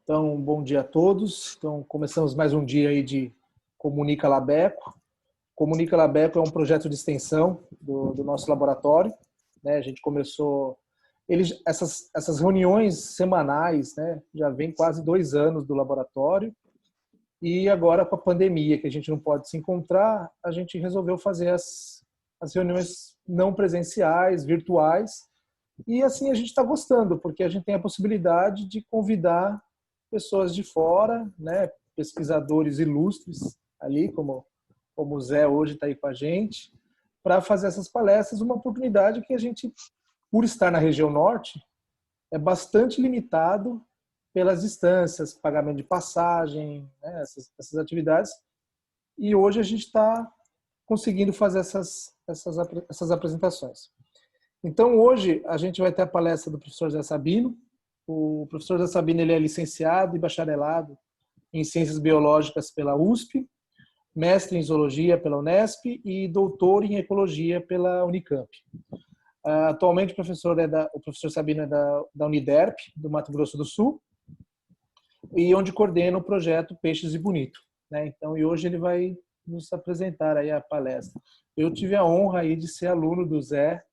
Então, bom dia a todos. Então, começamos mais um dia aí de Comunica Labeco. Comunica Labeco é um projeto de extensão do nosso laboratório, né? A gente começou essas reuniões semanais, né? Já vem quase 2 anos do laboratório e agora com a pandemia, que a gente não pode se encontrar, a gente resolveu fazer as reuniões não presenciais, virtuais, e assim a gente está gostando, porque a gente tem a possibilidade de convidar pessoas de fora, né, pesquisadores ilustres ali, como o Zé hoje está aí com a gente, para fazer essas palestras, uma oportunidade que a gente, por estar na região norte, é bastante limitado pelas distâncias, pagamento de passagem, né, essas atividades, e hoje a gente está conseguindo fazer essas apresentações. Então, hoje, a gente vai ter a palestra do professor Zé Sabino. O professor Zé Sabino ele é licenciado e bacharelado em Ciências Biológicas pela USP, mestre em Zoologia pela Unesp e doutor em Ecologia pela Unicamp. Atualmente, o professor Sabino é da Uniderp, do Mato Grosso do Sul, e onde coordena o projeto Peixes e Bonito, né? Então, e hoje ele vai nos apresentar aí a palestra. Eu tive a honra aí de ser aluno do Zé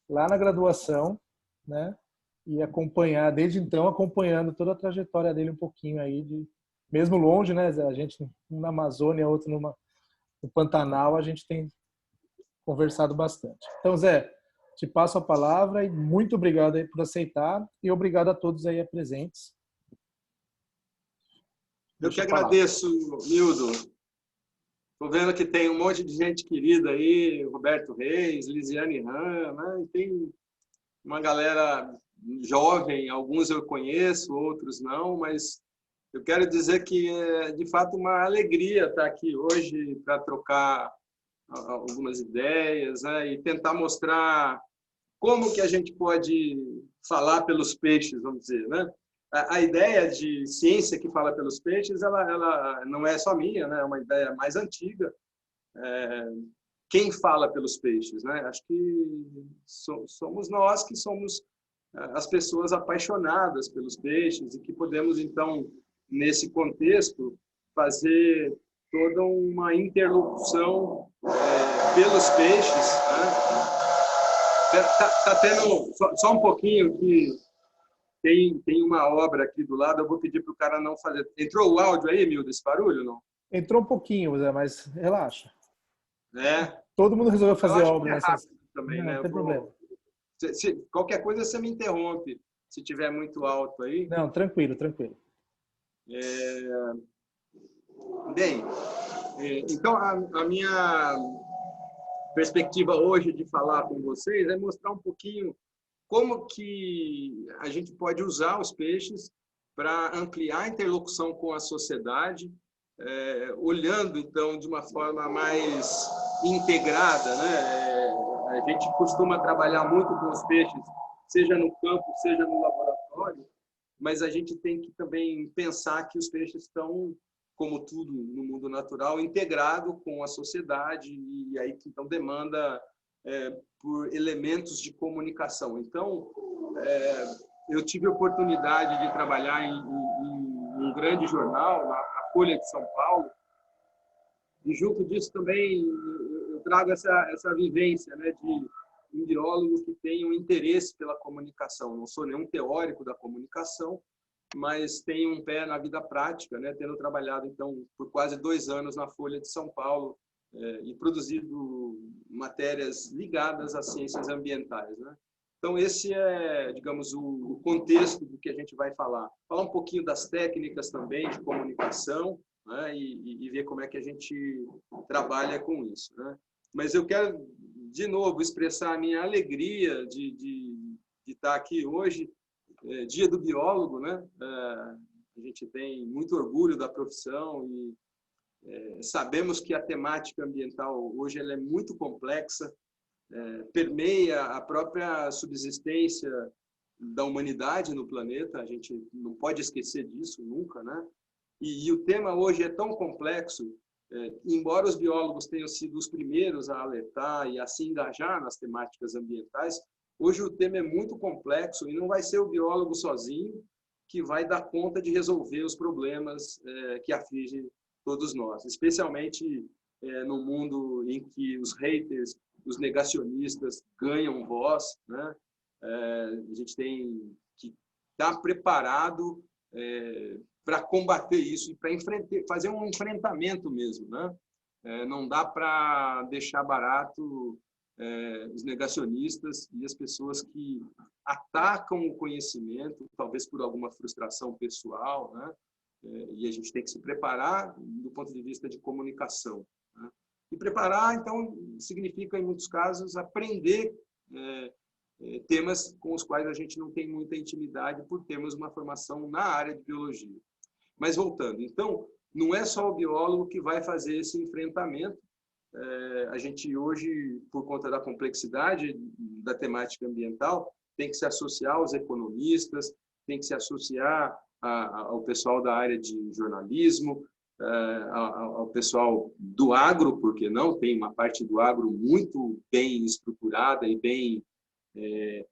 lá na graduação, né? E acompanhar, desde então, acompanhando toda a trajetória dele um pouquinho aí, mesmo longe, né, Zé? A gente, um na Amazônia, outro no Pantanal, a gente tem conversado bastante. Então, Zé, te passo a palavra e muito obrigado aí por aceitar e obrigado a todos aí presentes. Eu que agradeço, Mildo. Estou vendo que tem um monte de gente querida aí, Roberto Reis, Lisiane Ram, né? E tem uma galera jovem, alguns eu conheço, outros não, mas eu quero dizer que é de fato uma alegria estar aqui hoje para trocar algumas ideias, né? E tentar mostrar como que a gente pode falar pelos peixes, vamos dizer, né? A ideia de ciência que fala pelos peixes, ela não é só minha, né? É uma ideia mais antiga. Quem fala pelos peixes, né? Acho que somos nós que somos as pessoas apaixonadas pelos peixes e que podemos, então, nesse contexto, fazer toda uma interlocução pelos peixes, né? Tá tendo só um pouquinho que tem uma obra aqui do lado, eu vou pedir para o cara não fazer. Entrou o áudio aí, Mildo, desse barulho, não? Entrou um pouquinho, Zé, mas relaxa. É. Todo mundo resolveu fazer obra nessa também, não, né? Não tem problema. Qualquer coisa você me interrompe, se tiver muito alto aí. Não, tranquilo, tranquilo. Bem, então a minha perspectiva hoje de falar com vocês é mostrar um pouquinho como que a gente pode usar os peixes para ampliar a interlocução com a sociedade, olhando, então, de uma forma mais integrada, né? A gente costuma trabalhar muito com os peixes, seja no campo, seja no laboratório, mas a gente tem que também pensar que os peixes estão, como tudo no mundo natural, integrado com a sociedade e aí que então demanda por elementos de comunicação. Então, eu tive a oportunidade de trabalhar em um grande jornal, na Folha de São Paulo, e junto disso também eu trago essa vivência, né, de um biólogo que tem um interesse pela comunicação. Não sou nenhum teórico da comunicação, mas tenho um pé na vida prática, né, tendo trabalhado então por quase 2 anos na Folha de São Paulo e produzido matérias ligadas às ciências ambientais, né? Então esse é, digamos, o contexto do que a gente vai falar. Falar um pouquinho das técnicas também de comunicação, né, e ver como é que a gente trabalha com isso, né? Mas eu quero de novo expressar a minha alegria de estar aqui hoje, Dia do Biólogo, né? A gente tem muito orgulho da profissão e sabemos que a temática ambiental hoje ela é muito complexa, permeia a própria subsistência da humanidade no planeta, a gente não pode esquecer disso nunca, né? E o tema hoje é tão complexo, embora os biólogos tenham sido os primeiros a alertar e a se engajar nas temáticas ambientais, hoje o tema é muito complexo e não vai ser o biólogo sozinho, que vai dar conta de resolver os problemas que afligem todos nós, especialmente no mundo em que os haters, os negacionistas ganham voz, né? A gente tem que estar preparado para combater isso e para fazer um enfrentamento mesmo, né? Não dá para deixar barato os negacionistas e as pessoas que atacam o conhecimento, talvez por alguma frustração pessoal, né? E a gente tem que se preparar do ponto de vista de comunicação, né? E preparar, então, significa, em muitos casos, aprender temas com os quais a gente não tem muita intimidade por termos uma formação na área de biologia. Mas, voltando, então, não é só o biólogo que vai fazer esse enfrentamento. A gente hoje, por conta da complexidade da temática ambiental, tem que se associar aos economistas, tem que se associar ao pessoal da área de jornalismo, ao pessoal do agro, porque não, tem uma parte do agro muito bem estruturada e bem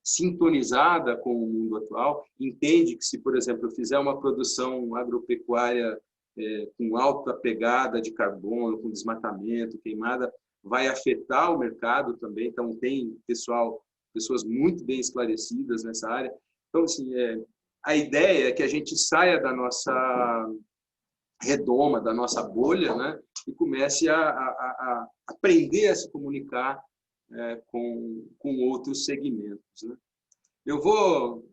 sintonizada com o mundo atual, entende que se, por exemplo, eu fizer uma produção agropecuária com alta pegada de carbono, com desmatamento, queimada, vai afetar o mercado também. Então, tem pessoas muito bem esclarecidas nessa área. Então, assim, a ideia é que a gente saia da nossa redoma, da nossa bolha, né? E comece a aprender a se comunicar com outros segmentos, né? Eu vou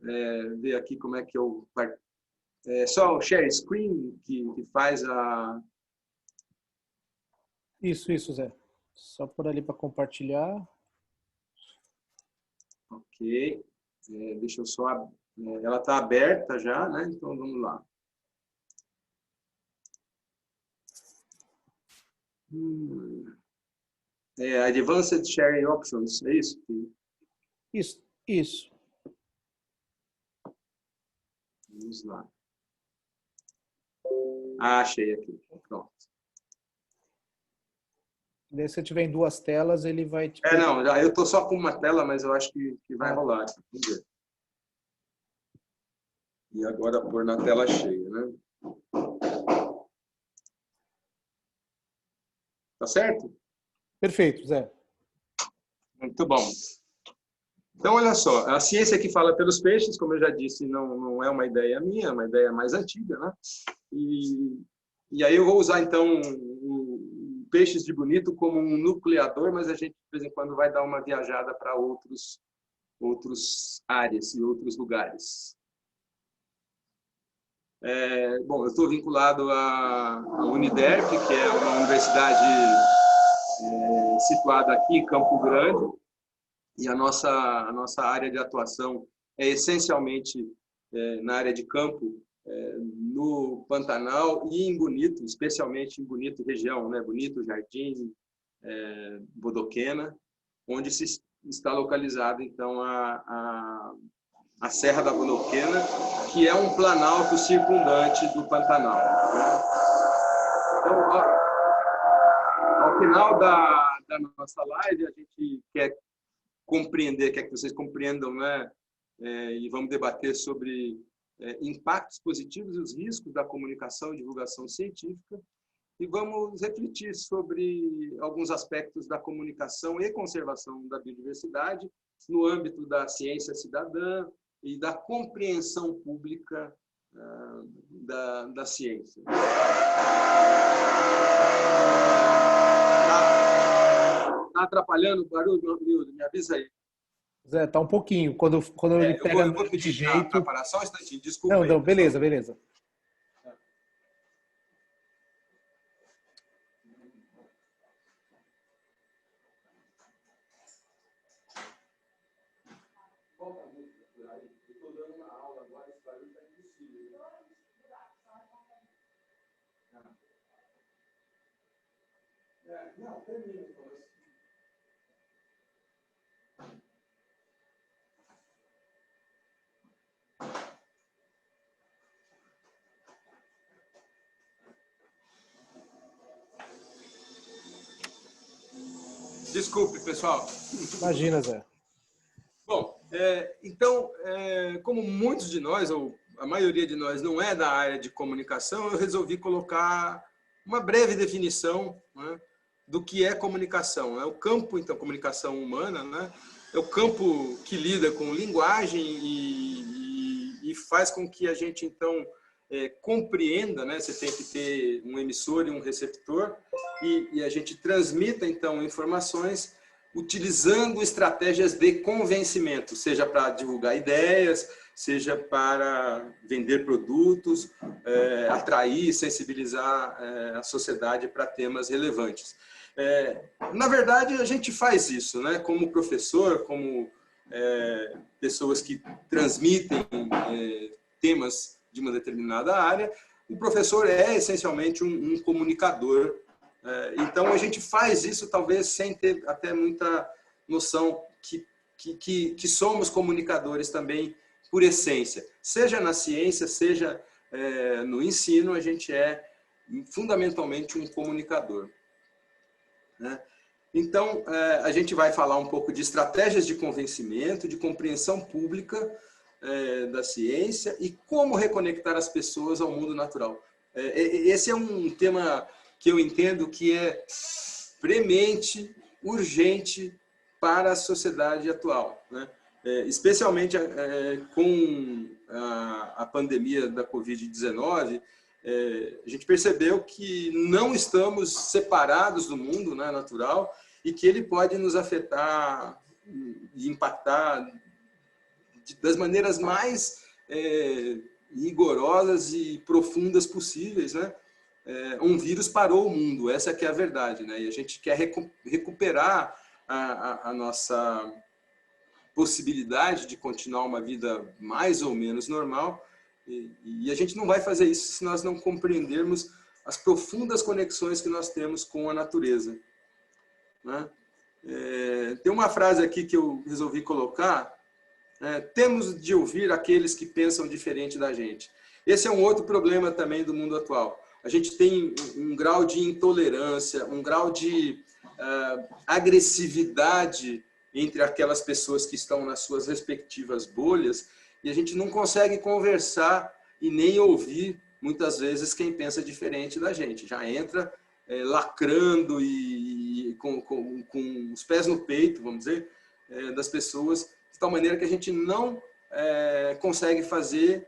ver aqui como é que eu... só o share screen que faz a... Isso, Zé. Só por ali para compartilhar. Ok. Deixa eu só... ela está aberta já, né? Então, vamos lá. Advanced Sharing Options, é isso? Isso. Vamos lá. Achei aqui. Pronto. Daí, se você tiver em duas telas, ele vai te... Não, eu estou só com uma tela, mas eu acho que vai rolar. Vamos ver. E agora pôr na tela cheia, né? Tá certo? Perfeito, Zé. Muito bom. Então, olha só, a ciência que fala pelos peixes, como eu já disse, não é uma ideia minha, é uma ideia mais antiga, né? E aí eu vou usar, então, o Peixes de Bonito como um nucleador, mas a gente, de vez em quando, vai dar uma viajada para outras áreas e outros lugares. Bom, eu estou vinculado à Uniderp, que é uma universidade situada aqui em Campo Grande, e a nossa área de atuação é essencialmente na área de campo, no Pantanal e em Bonito, especialmente em Bonito região, né? Bonito, Jardim, Bodoquena, onde se está localizada, então, a Serra da Bodoquena, que é um planalto circundante do Pantanal. Então, ao final da nossa live, a gente quer que vocês compreendam, né? E vamos debater sobre impactos positivos e os riscos da comunicação e divulgação científica, e vamos refletir sobre alguns aspectos da comunicação e conservação da biodiversidade no âmbito da ciência cidadã e da compreensão pública da ciência. Está atrapalhando o barulho, Nildo? Me avisa aí. Zé, tá um pouquinho. Quando ele pega eu vou pedir de jeito... para parar só um instantinho, desculpa. Não, aí, não, beleza. Estou dando uma aula agora, esse barulho está impossível. Não, termina. Desculpe, pessoal. Imagina, Zé. Bom, então, como muitos de nós, ou a maioria de nós não é da área de comunicação, eu resolvi colocar uma breve definição, né, do que é comunicação. É o campo, então, comunicação humana, né, é o campo que lida com linguagem e faz com que a gente, então, compreenda, né, você tem que ter um emissor e um receptor, e a gente transmita, então, informações utilizando estratégias de convencimento, seja para divulgar ideias, seja para vender produtos, atrair, sensibilizar a sociedade para temas relevantes. Na verdade, a gente faz isso, né? Como professor, como pessoas que transmitem temas de uma determinada área, o professor é essencialmente um comunicador. Então, a gente faz isso talvez sem ter até muita noção que somos comunicadores também por essência. Seja na ciência, seja no ensino, a gente é fundamentalmente um comunicador, né? Então, a gente vai falar um pouco de estratégias de convencimento, de compreensão pública da ciência e como reconectar as pessoas ao mundo natural. Esse é um tema que eu entendo que é premente, urgente para a sociedade atual, né? Especialmente com a pandemia da Covid-19, a gente percebeu que não estamos separados do mundo, né, natural, e que ele pode nos afetar e impactar das maneiras mais rigorosas e profundas possíveis, né? Um vírus parou o mundo, essa que é a verdade, né? E a gente quer recuperar a nossa possibilidade de continuar uma vida mais ou menos normal, e a gente não vai fazer isso se nós não compreendermos as profundas conexões que nós temos com a natureza, né? Tem uma frase aqui que eu resolvi colocar: temos de ouvir aqueles que pensam diferente da gente. Esse é um outro problema também do mundo atual. A gente tem um grau de intolerância, um grau de agressividade entre aquelas pessoas que estão nas suas respectivas bolhas, e a gente não consegue conversar e nem ouvir, muitas vezes, quem pensa diferente da gente. Já entra lacrando e com os pés no peito, vamos dizer, das pessoas, de tal maneira que a gente não consegue fazer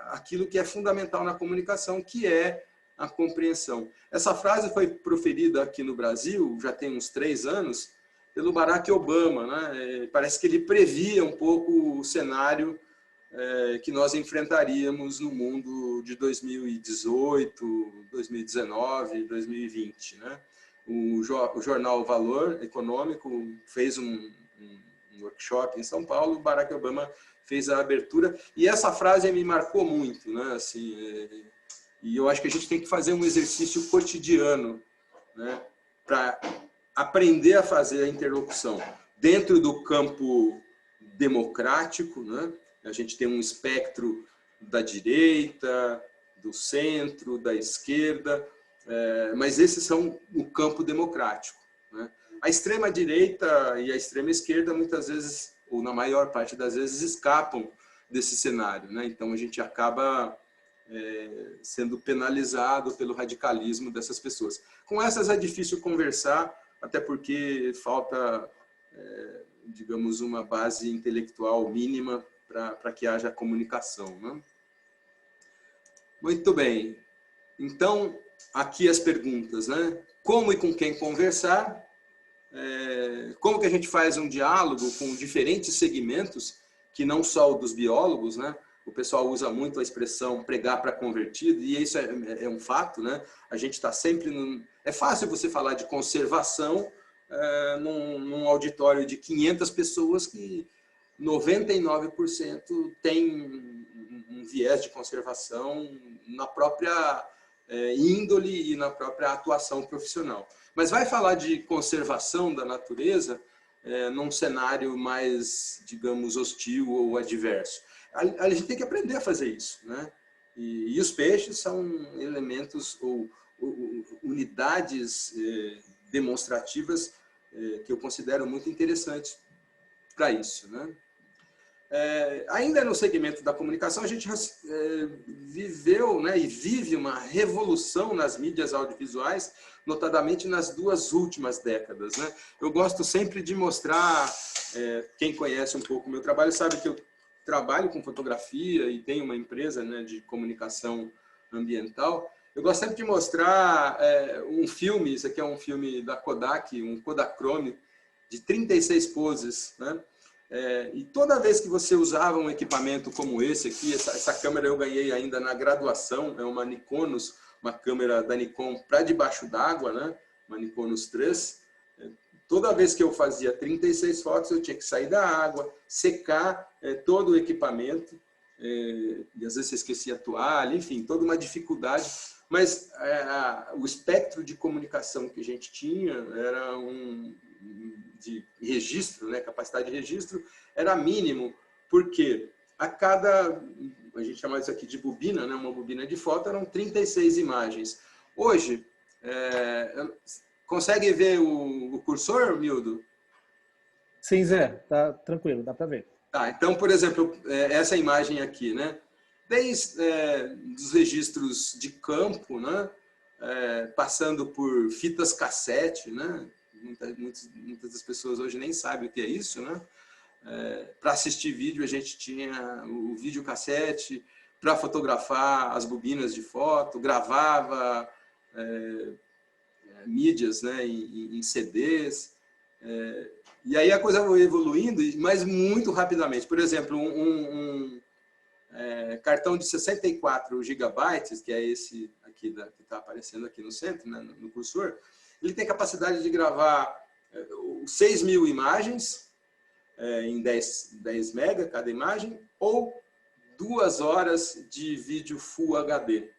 aquilo que é fundamental na comunicação, que é a compreensão. Essa frase foi proferida aqui no Brasil, já tem uns 3 anos, pelo Barack Obama, né? Parece que ele previa um pouco o cenário que nós enfrentaríamos no mundo de 2018, 2019, 2020, né? O jornal Valor Econômico fez um workshop em São Paulo, o Barack Obama fez a abertura, e essa frase me marcou muito, né? Assim, e eu acho que a gente tem que fazer um exercício cotidiano, né, para aprender a fazer a interlocução dentro do campo democrático, né? A gente tem um espectro da direita, do centro, da esquerda, mas esses são o campo democrático, né? A extrema direita e a extrema esquerda muitas vezes, ou na maior parte das vezes, escapam desse cenário, né? Então a gente acaba sendo penalizado pelo radicalismo dessas pessoas. Com essas é difícil conversar, até porque falta, digamos, uma base intelectual mínima para que haja comunicação, né? Muito bem. Então, aqui as perguntas, né? Como e com quem conversar? Como que a gente faz um diálogo com diferentes segmentos, que não só o dos biólogos, né? O pessoal usa muito a expressão pregar para convertido, e isso é um fato, né? A gente está sempre... É fácil você falar de conservação num auditório de 500 pessoas que 99% tem um viés de conservação na própria índole e na própria atuação profissional. Mas vai falar de conservação da natureza num cenário mais, digamos, hostil ou adverso. A gente tem que aprender a fazer isso, né? E os peixes são elementos ou unidades demonstrativas que eu considero muito interessantes para isso, né? Ainda no segmento da comunicação, a gente viveu, né, e vive uma revolução nas mídias audiovisuais, notadamente nas 2 últimas décadas, né? Eu gosto sempre de mostrar, quem conhece um pouco o meu trabalho sabe que eu trabalho com fotografia e tenho uma empresa, né, de comunicação ambiental. Eu gosto sempre de mostrar um filme, isso aqui é um filme da Kodak, um Kodachrome, de 36 poses, né? E toda vez que você usava um equipamento como esse aqui, essa câmera eu ganhei ainda na graduação, é uma Nikonos, uma câmera da Nikon para debaixo d'água, né? Uma Nikonos 3. Toda vez que eu fazia 36 fotos, eu tinha que sair da água, secar todo o equipamento, e às vezes você esquecia a toalha, enfim, toda uma dificuldade. Mas o espectro de comunicação que a gente tinha era de registro, né, capacidade de registro, era mínimo, porque a gente chama isso aqui de bobina, né, uma bobina de foto, eram 36 imagens. Hoje, consegue ver o cursor, Mildo? Sim, Zé, tá tranquilo, dá para ver. Tá, então, por exemplo, essa imagem aqui, né, desde os registros de campo, né, passando por fitas cassete, né, muitas das pessoas hoje nem sabem o que é isso, né? Para assistir vídeo, a gente tinha o videocassete, para fotografar as bobinas de foto, gravava mídias, né, em CDs. E aí a coisa foi evoluindo, mas muito rapidamente. Por exemplo, um cartão de 64 gigabytes, que é esse aqui que está aparecendo aqui no centro, né, no cursor, ele tem capacidade de gravar 6.000 imagens em 10 mega cada imagem, ou 2 horas de vídeo Full HD.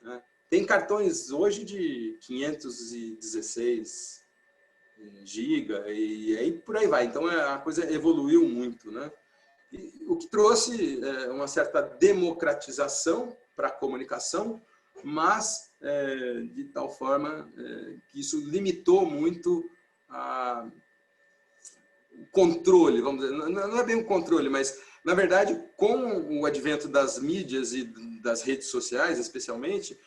Né? Tem cartões hoje de 516 GB e aí por aí vai. Então a coisa evoluiu muito, né? E o que trouxe uma certa democratização para a comunicação, mas de tal forma que isso limitou muito o controle, vamos dizer, não é bem um controle, mas, na verdade, com o advento das mídias e das redes sociais, especialmente,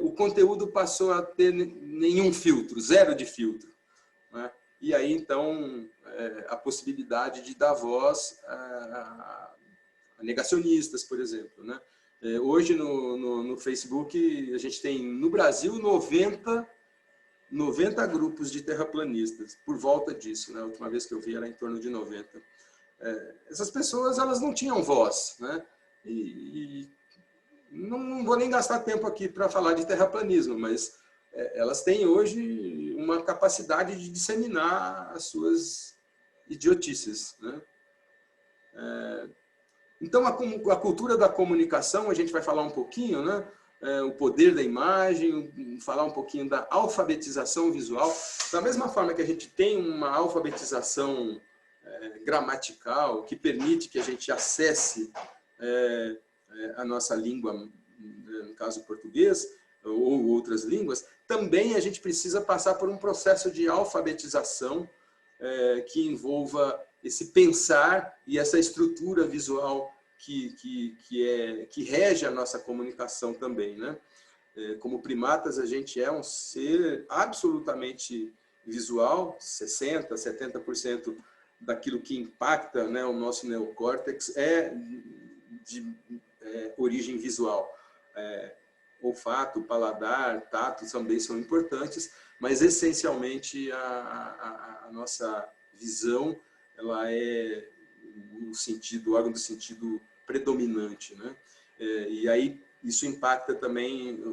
o conteúdo passou a ter nenhum filtro, zero de filtro, né? E aí, então, a possibilidade de dar voz a negacionistas, por exemplo, né? Hoje, no Facebook, a gente tem, no Brasil, 90 grupos de terraplanistas, por volta disso, né? A última vez que eu vi era em torno de 90. Essas pessoas, elas não tinham voz, né? E não vou nem gastar tempo aqui para falar de terraplanismo, mas elas têm hoje uma capacidade de disseminar as suas idiotices, né? Então, a cultura da comunicação, a gente vai falar um pouquinho, né? O poder da imagem, falar um pouquinho da alfabetização visual. Da mesma forma que a gente tem uma alfabetização gramatical, que permite que a gente acesse a nossa língua, no caso português, ou outras línguas, também a gente precisa passar por um processo de alfabetização que envolva esse pensar e essa estrutura visual que rege a nossa comunicação também, né? Como primatas, a gente é um ser absolutamente visual, 60%, 70% daquilo que impacta, né, o nosso neocórtex é de origem visual. Olfato, paladar, tato também são importantes, mas essencialmente a nossa visão, ela é o órgão do sentido predominante, né? E aí isso impacta também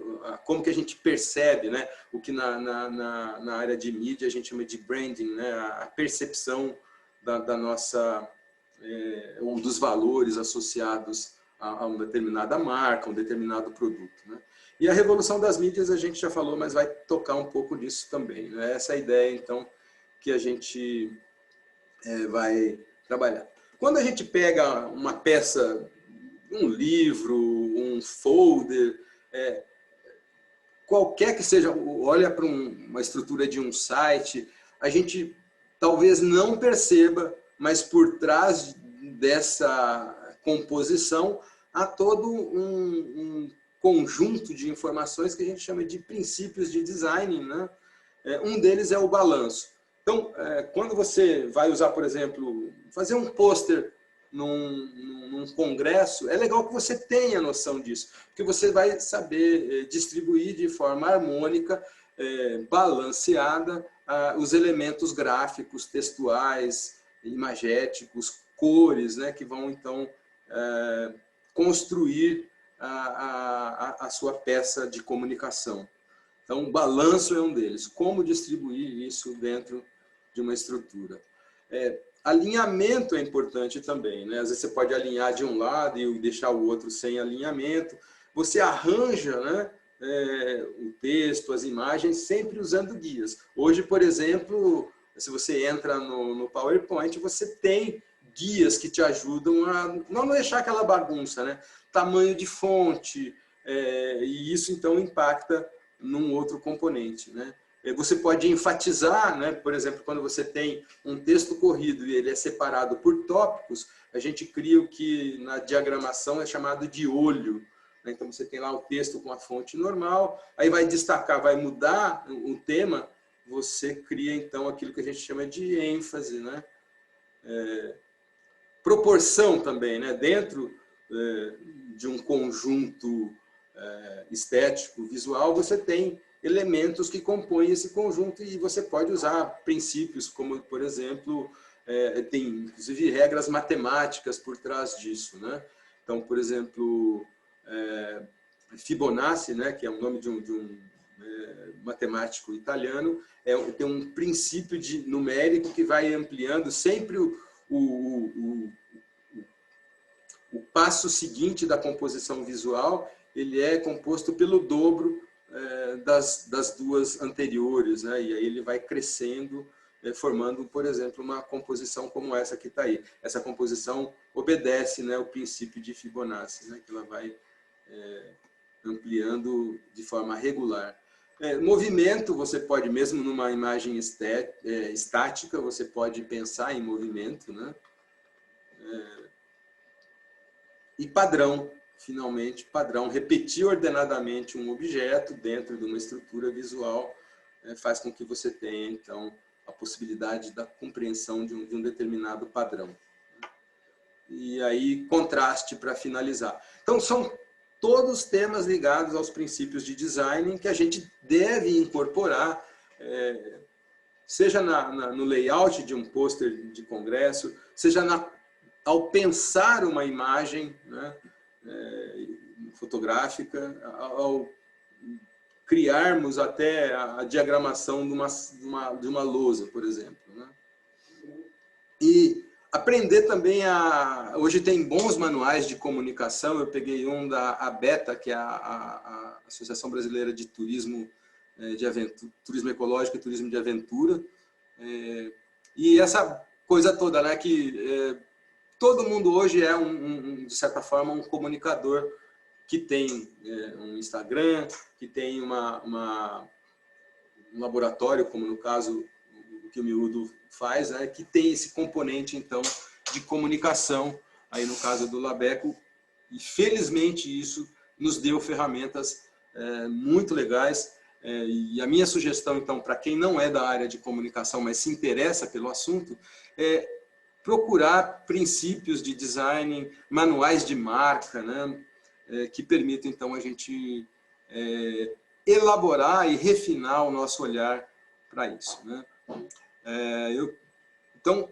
como que a gente percebe, né? O que na área de mídia a gente chama de branding, né? A percepção da nossa ou dos valores associados a uma determinada marca, um determinado produto, né? E a revolução das mídias a gente já falou, mas vai tocar um pouco nisso também, né? Essa é a ideia, então, que a gente vai trabalhar. Quando a gente pega uma peça, um livro, um folder, qualquer que seja, olha para uma estrutura de um site, a gente talvez não perceba, mas por trás dessa composição, há todo um conjunto de informações que a gente chama de princípios de design, né? Um deles é o balanço. Então, quando você vai usar, por exemplo, fazer um pôster num congresso, é legal que você tenha noção disso, porque você vai saber distribuir de forma harmônica, balanceada, os elementos gráficos, textuais, imagéticos, cores, né, que vão, então, construir a sua peça de comunicação. Então, o balanço é um deles. Como distribuir isso dentro de uma estrutura. Alinhamento é importante também, né? Às vezes você pode alinhar de um lado e deixar o outro sem alinhamento. Você arranja, né, o texto, as imagens, sempre usando guias. Hoje, por exemplo, se você entra no PowerPoint, você tem guias que te ajudam a não deixar aquela bagunça, né? Tamanho de fonte, e isso então impacta num outro componente, né? Você pode enfatizar, né? Por exemplo, quando você tem um texto corrido e ele é separado por tópicos, a gente cria o que na diagramação é chamado de olho. Então você tem lá o texto com a fonte normal, aí vai destacar, vai mudar o tema, você cria então aquilo que a gente chama de ênfase, né? Proporção também, né? Dentro de um conjunto estético, visual, você tem elementos que compõem esse conjunto e você pode usar princípios como, por exemplo, tem inclusive regras matemáticas por trás disso, né? Então, por exemplo, Fibonacci, né, que é o nome de um matemático italiano, tem um princípio numérico que vai ampliando sempre o passo seguinte da composição visual, ele é composto pelo dobro das duas anteriores, né? E aí ele vai crescendo, formando, por exemplo, uma composição como essa que está aí. Essa composição obedece, né, o princípio de Fibonacci, né, que ela vai ampliando de forma regular. Movimento, você pode, mesmo numa imagem estática, você pode pensar em movimento, né? E padrão, finalmente, padrão. Repetir ordenadamente um objeto dentro de uma estrutura visual faz com que você tenha, então, a possibilidade da compreensão de um determinado padrão. E aí, contraste para finalizar. Então, são todos temas ligados aos princípios de design que a gente deve incorporar, seja no layout de um pôster de congresso, seja ao pensar uma imagem, né, fotográfica, ao criarmos até a diagramação de uma lousa, por exemplo, né? E aprender também hoje tem bons manuais de comunicação. Eu peguei um da ABETA, que é a Associação Brasileira de Turismo Turismo Ecológico e Turismo de Aventura. E essa coisa toda, né, que todo mundo hoje é, de certa forma, um comunicador que tem um Instagram, que tem um laboratório, como no caso o que o Miúdo faz, né, que tem esse componente, então, de comunicação, aí no caso do Labeco, e felizmente isso nos deu ferramentas muito legais. E a minha sugestão, então, para quem não é da área de comunicação, mas se interessa pelo assunto, é procurar princípios de design, manuais de marca, né, que permitam, então, a gente elaborar e refinar o nosso olhar para isso, né? Então,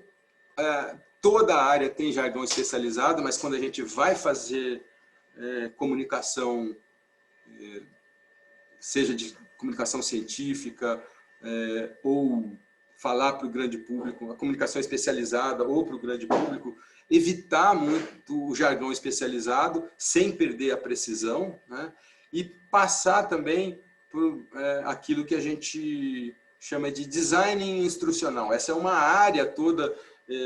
toda a área tem jargão especializado, mas quando a gente vai fazer comunicação, seja de comunicação científica ou falar para o grande público, a comunicação especializada ou para o grande público, evitar muito o jargão especializado, sem perder a precisão, né? E passar também por aquilo que a gente chama de design instrucional. Essa é uma área toda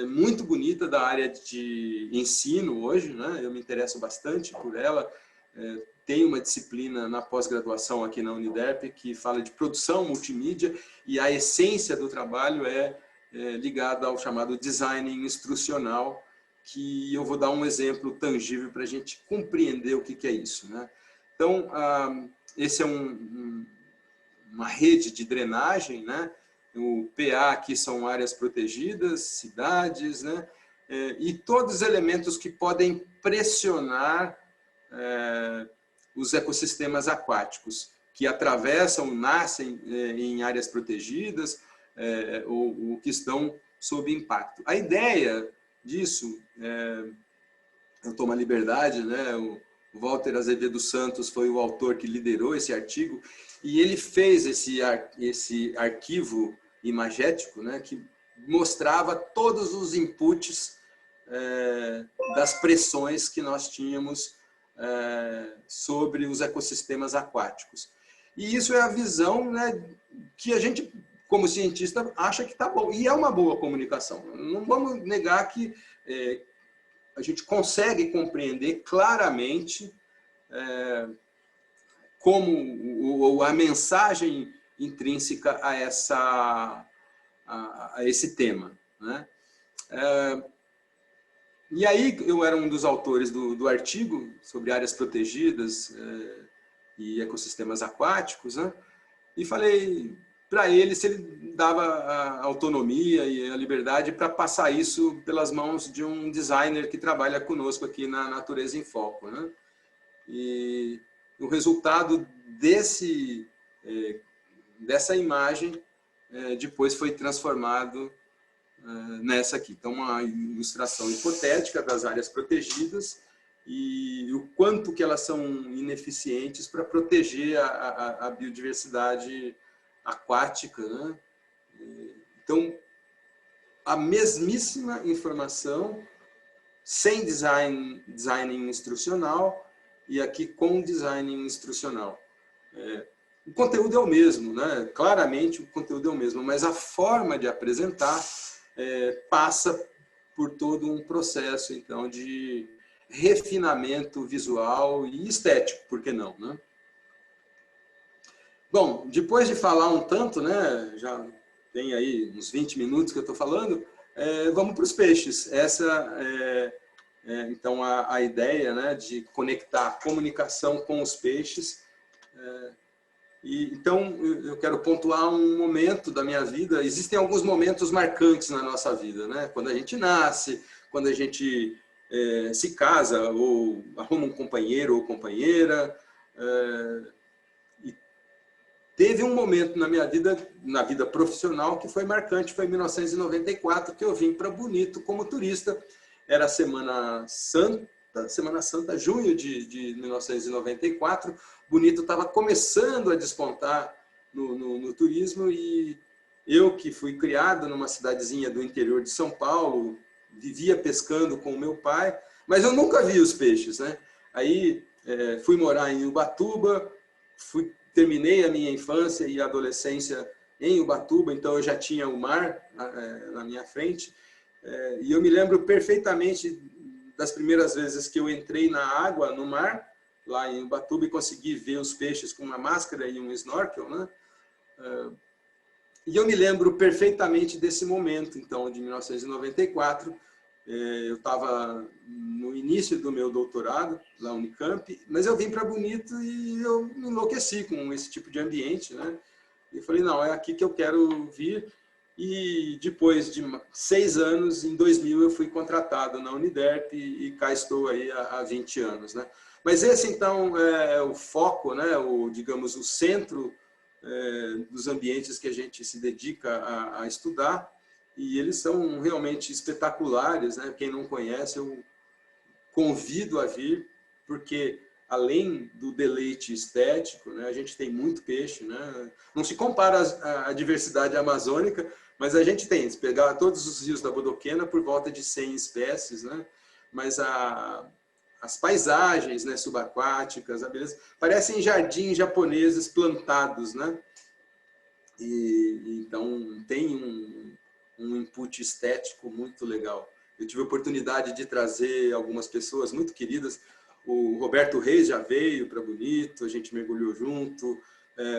muito bonita da área de ensino hoje, né? Eu me interesso bastante por ela. Tem uma disciplina na pós-graduação aqui na Uniderp que fala de produção multimídia, e a essência do trabalho é ligada ao chamado design instrucional, que eu vou dar um exemplo tangível para a gente compreender o que é isso, né? Então, esse é uma rede de drenagem, né? O PA aqui são áreas protegidas, cidades, né? E todos os elementos que podem pressionar os ecossistemas aquáticos, que atravessam, nascem em áreas protegidas ou que estão sob impacto. A ideia disso, eu tomo a liberdade, né? O Walter Azevedo Santos foi o autor que liderou esse artigo, e ele fez esse arquivo imagético, né? Que mostrava todos os inputs das pressões que nós tínhamos sobre os ecossistemas aquáticos. E isso é a visão, né, que a gente, como cientista, acha que está bom. E é uma boa comunicação. Não vamos negar que a gente consegue compreender claramente como a mensagem intrínseca a esse tema, né? E aí eu era um dos autores do artigo sobre áreas protegidas e ecossistemas aquáticos, né? E falei para ele se ele dava a autonomia e a liberdade para passar isso pelas mãos de um designer que trabalha conosco aqui na Natureza em Foco, né? E o resultado dessa imagem depois foi transformado nessa aqui. Então, uma ilustração hipotética das áreas protegidas e o quanto que elas são ineficientes para proteger a biodiversidade aquática, né? Então, a mesmíssima informação, sem design instrucional e aqui com design instrucional. O conteúdo é o mesmo, né? Claramente o conteúdo é o mesmo, mas a forma de apresentar passa por todo um processo, então, de refinamento visual e estético, por que não, né? Bom, depois de falar um tanto, né, já tem aí uns 20 minutos que eu estou falando, vamos para os peixes. Essa então, a ideia, né, de conectar a comunicação com os peixes. Então, eu quero pontuar um momento da minha vida. Existem alguns momentos marcantes na nossa vida, né? Quando a gente nasce, quando a gente se casa ou arruma um companheiro ou companheira. E teve um momento na minha vida, na vida profissional, que foi marcante. Foi em 1994, que eu vim para Bonito como turista. Era Semana Santa, junho de 1994. Bonito estava começando a despontar no turismo e eu, que fui criado numa cidadezinha do interior de São Paulo, vivia pescando com o meu pai, mas eu nunca vi os peixes, né? Aí fui morar em Ubatuba, terminei a minha infância e adolescência em Ubatuba, então eu já tinha o mar na minha frente. E eu me lembro perfeitamente das primeiras vezes que eu entrei na água, no mar, lá em Ubatuba, e consegui ver os peixes com uma máscara e um snorkel, né? E eu me lembro perfeitamente desse momento, então, de 1994. Eu estava no início do meu doutorado, lá na Unicamp, mas eu vim para Bonito e eu me enlouqueci com esse tipo de ambiente, né? E falei, não, é aqui que eu quero vir. E depois de 6 anos, em 2000, eu fui contratado na Uniderp e cá estou aí há 20 anos, né? Mas esse, então, é o foco, né? Digamos, o centro dos ambientes que a gente se dedica a estudar. E eles são realmente espetaculares, né? Quem não conhece, eu convido a vir, porque além do deleite estético, né, a gente tem muito peixe, né? Não se compara à diversidade amazônica, mas a gente tem, se pegar todos os rios da Bodoquena, por volta de 100 espécies, né? Mas as paisagens, né, subaquáticas, a beleza, parecem jardins japoneses plantados, né? Então tem um input estético muito legal. Eu tive a oportunidade de trazer algumas pessoas muito queridas. O Roberto Reis já veio para Bonito, a gente mergulhou junto.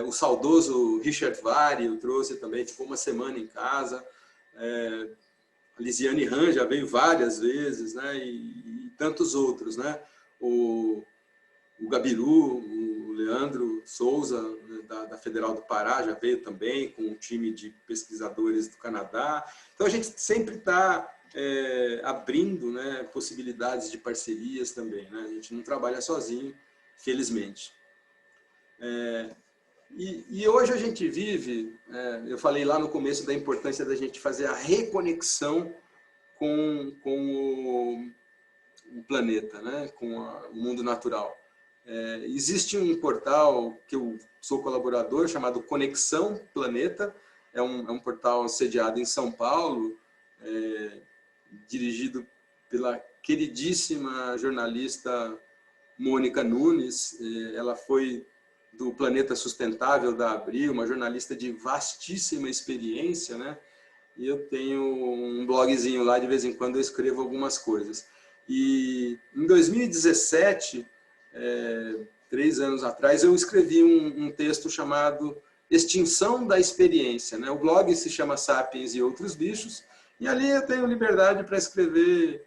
O saudoso Richard Vari eu trouxe também, ficou uma semana em casa. a Lisiane Ran já veio várias vezes, né? E tantos outros, né? O Gabiru, o Leandro Souza, né, da Federal do Pará, já veio também com um time de pesquisadores do Canadá. Então, a gente sempre está abrindo, né, possibilidades de parcerias também, né? A gente não trabalha sozinho, felizmente. E hoje a gente vive, eu falei lá no começo da importância da gente fazer a reconexão com o planeta, né? Com o mundo natural. Existe um portal que eu sou colaborador chamado Conexão Planeta, é um portal sediado em São Paulo, dirigido pela queridíssima jornalista Mônica Nunes. Ela foi do Planeta Sustentável da Abril, uma jornalista de vastíssima experiência, né? E eu tenho um blogzinho lá, de vez em quando eu escrevo algumas coisas. E em 2017, 3 anos atrás, eu escrevi um texto chamado Extinção da Experiência, né? O blog se chama Sapiens e Outros Bichos, e ali eu tenho liberdade para escrever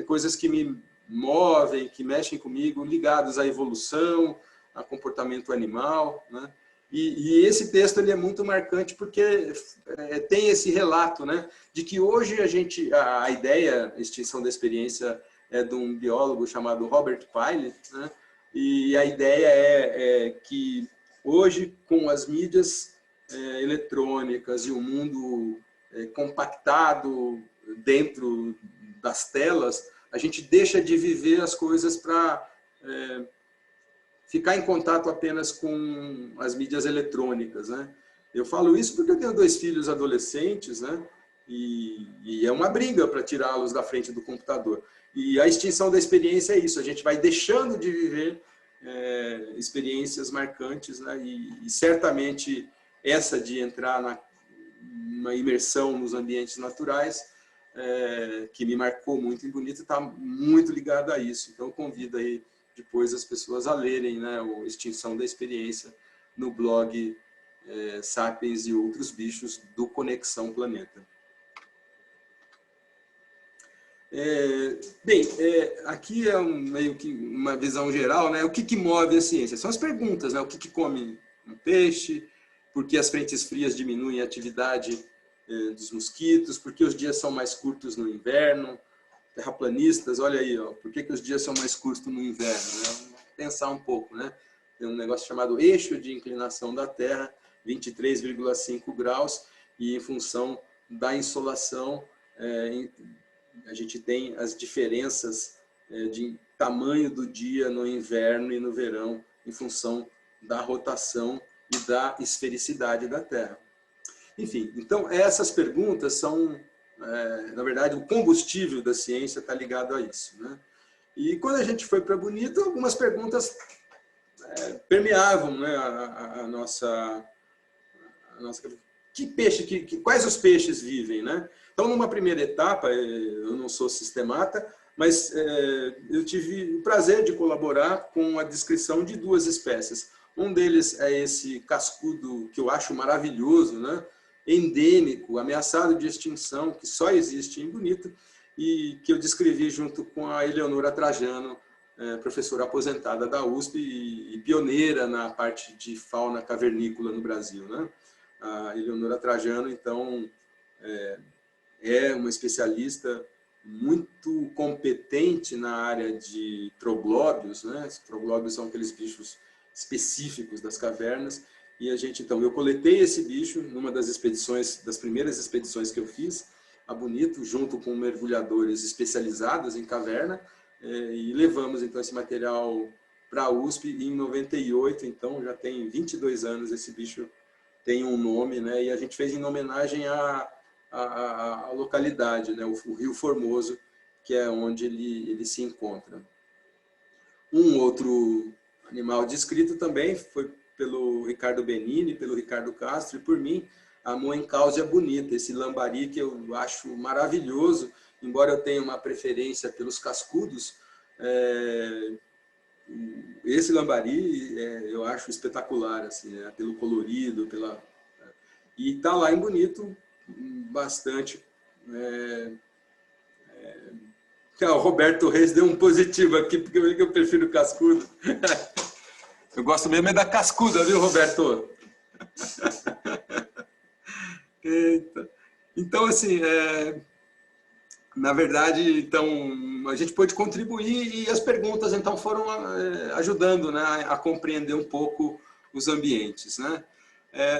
coisas que me movem, que mexem comigo, ligados à evolução, a comportamento animal, né? E esse texto ele é muito marcante porque tem esse relato, né, de que hoje a ideia, a extinção da experiência, é de um biólogo chamado Robert Pyle, né? E a ideia é que hoje, com as mídias eletrônicas e o mundo compactado dentro das telas, a gente deixa de viver as coisas para ficar em contato apenas com as mídias eletrônicas, né? Eu falo isso porque eu tenho 2 filhos adolescentes, né? E é uma briga para tirá-los da frente do computador. E a extinção da experiência é isso, a gente vai deixando de viver experiências marcantes, né? E certamente essa de entrar numa imersão nos ambientes naturais, que me marcou muito em Bonito, está muito ligada a isso. Então, eu convido aí depois as pessoas a lerem, né, o Extinção da Experiência no blog Sapiens e Outros Bichos do Conexão Planeta. Bem, aqui é meio que uma visão geral, né? O que move a ciência? São as perguntas, né? O que come um peixe? Por que as frentes frias diminuem a atividade dos mosquitos? Por que os dias são mais curtos no inverno? Terraplanistas, olha aí, ó, por que os dias são mais curtos no inverno? Né? Vamos pensar um pouco, né? Tem um negócio chamado eixo de inclinação da Terra, 23,5 graus, e em função da insolação, a gente tem as diferenças de tamanho do dia no inverno e no verão, em função da rotação e da esfericidade da Terra. Enfim, então essas perguntas são, na verdade, o combustível da ciência está ligado a isso, né? E quando a gente foi para Bonito, algumas perguntas permeavam, né, a nossa quais os peixes vivem, né? Então, numa primeira etapa, eu não sou sistemata, mas eu tive o prazer de colaborar com a descrição de 2 espécies. Um deles é esse cascudo, que eu acho maravilhoso, né? Endêmico, ameaçado de extinção, que só existe em Bonito, e que eu descrevi junto com a Eleonora Trajano, professora aposentada da USP e pioneira na parte de fauna cavernícola no Brasil, né? A Eleonora Trajano, então, é uma especialista muito competente na área de troglóbios, né? Os troglóbios são aqueles bichos específicos das cavernas. E então, eu coletei esse bicho numa das primeiras expedições que eu fiz a Bonito, junto com mergulhadores especializados em caverna, e levamos então esse material para a USP em 98, então já tem 22 anos esse bicho tem um nome, né? E a gente fez em homenagem à localidade, né? O Rio Formoso, que é onde ele se encontra. Um outro animal descrito também foi pelo Ricardo Benini, pelo Ricardo Castro e por mim, a Moencausia bonita, esse lambari que eu acho maravilhoso, embora eu tenha uma preferência pelos cascudos, esse lambari eu acho espetacular, assim, né? Pelo colorido, e está lá em Bonito bastante O Roberto Reis deu um positivo aqui, porque eu prefiro cascudo. Eu gosto mesmo é da cascuda, viu, Roberto? Eita. Então, assim, na verdade, então, a gente pôde contribuir e as perguntas, então, foram ajudando, né, a compreender um pouco os ambientes, né?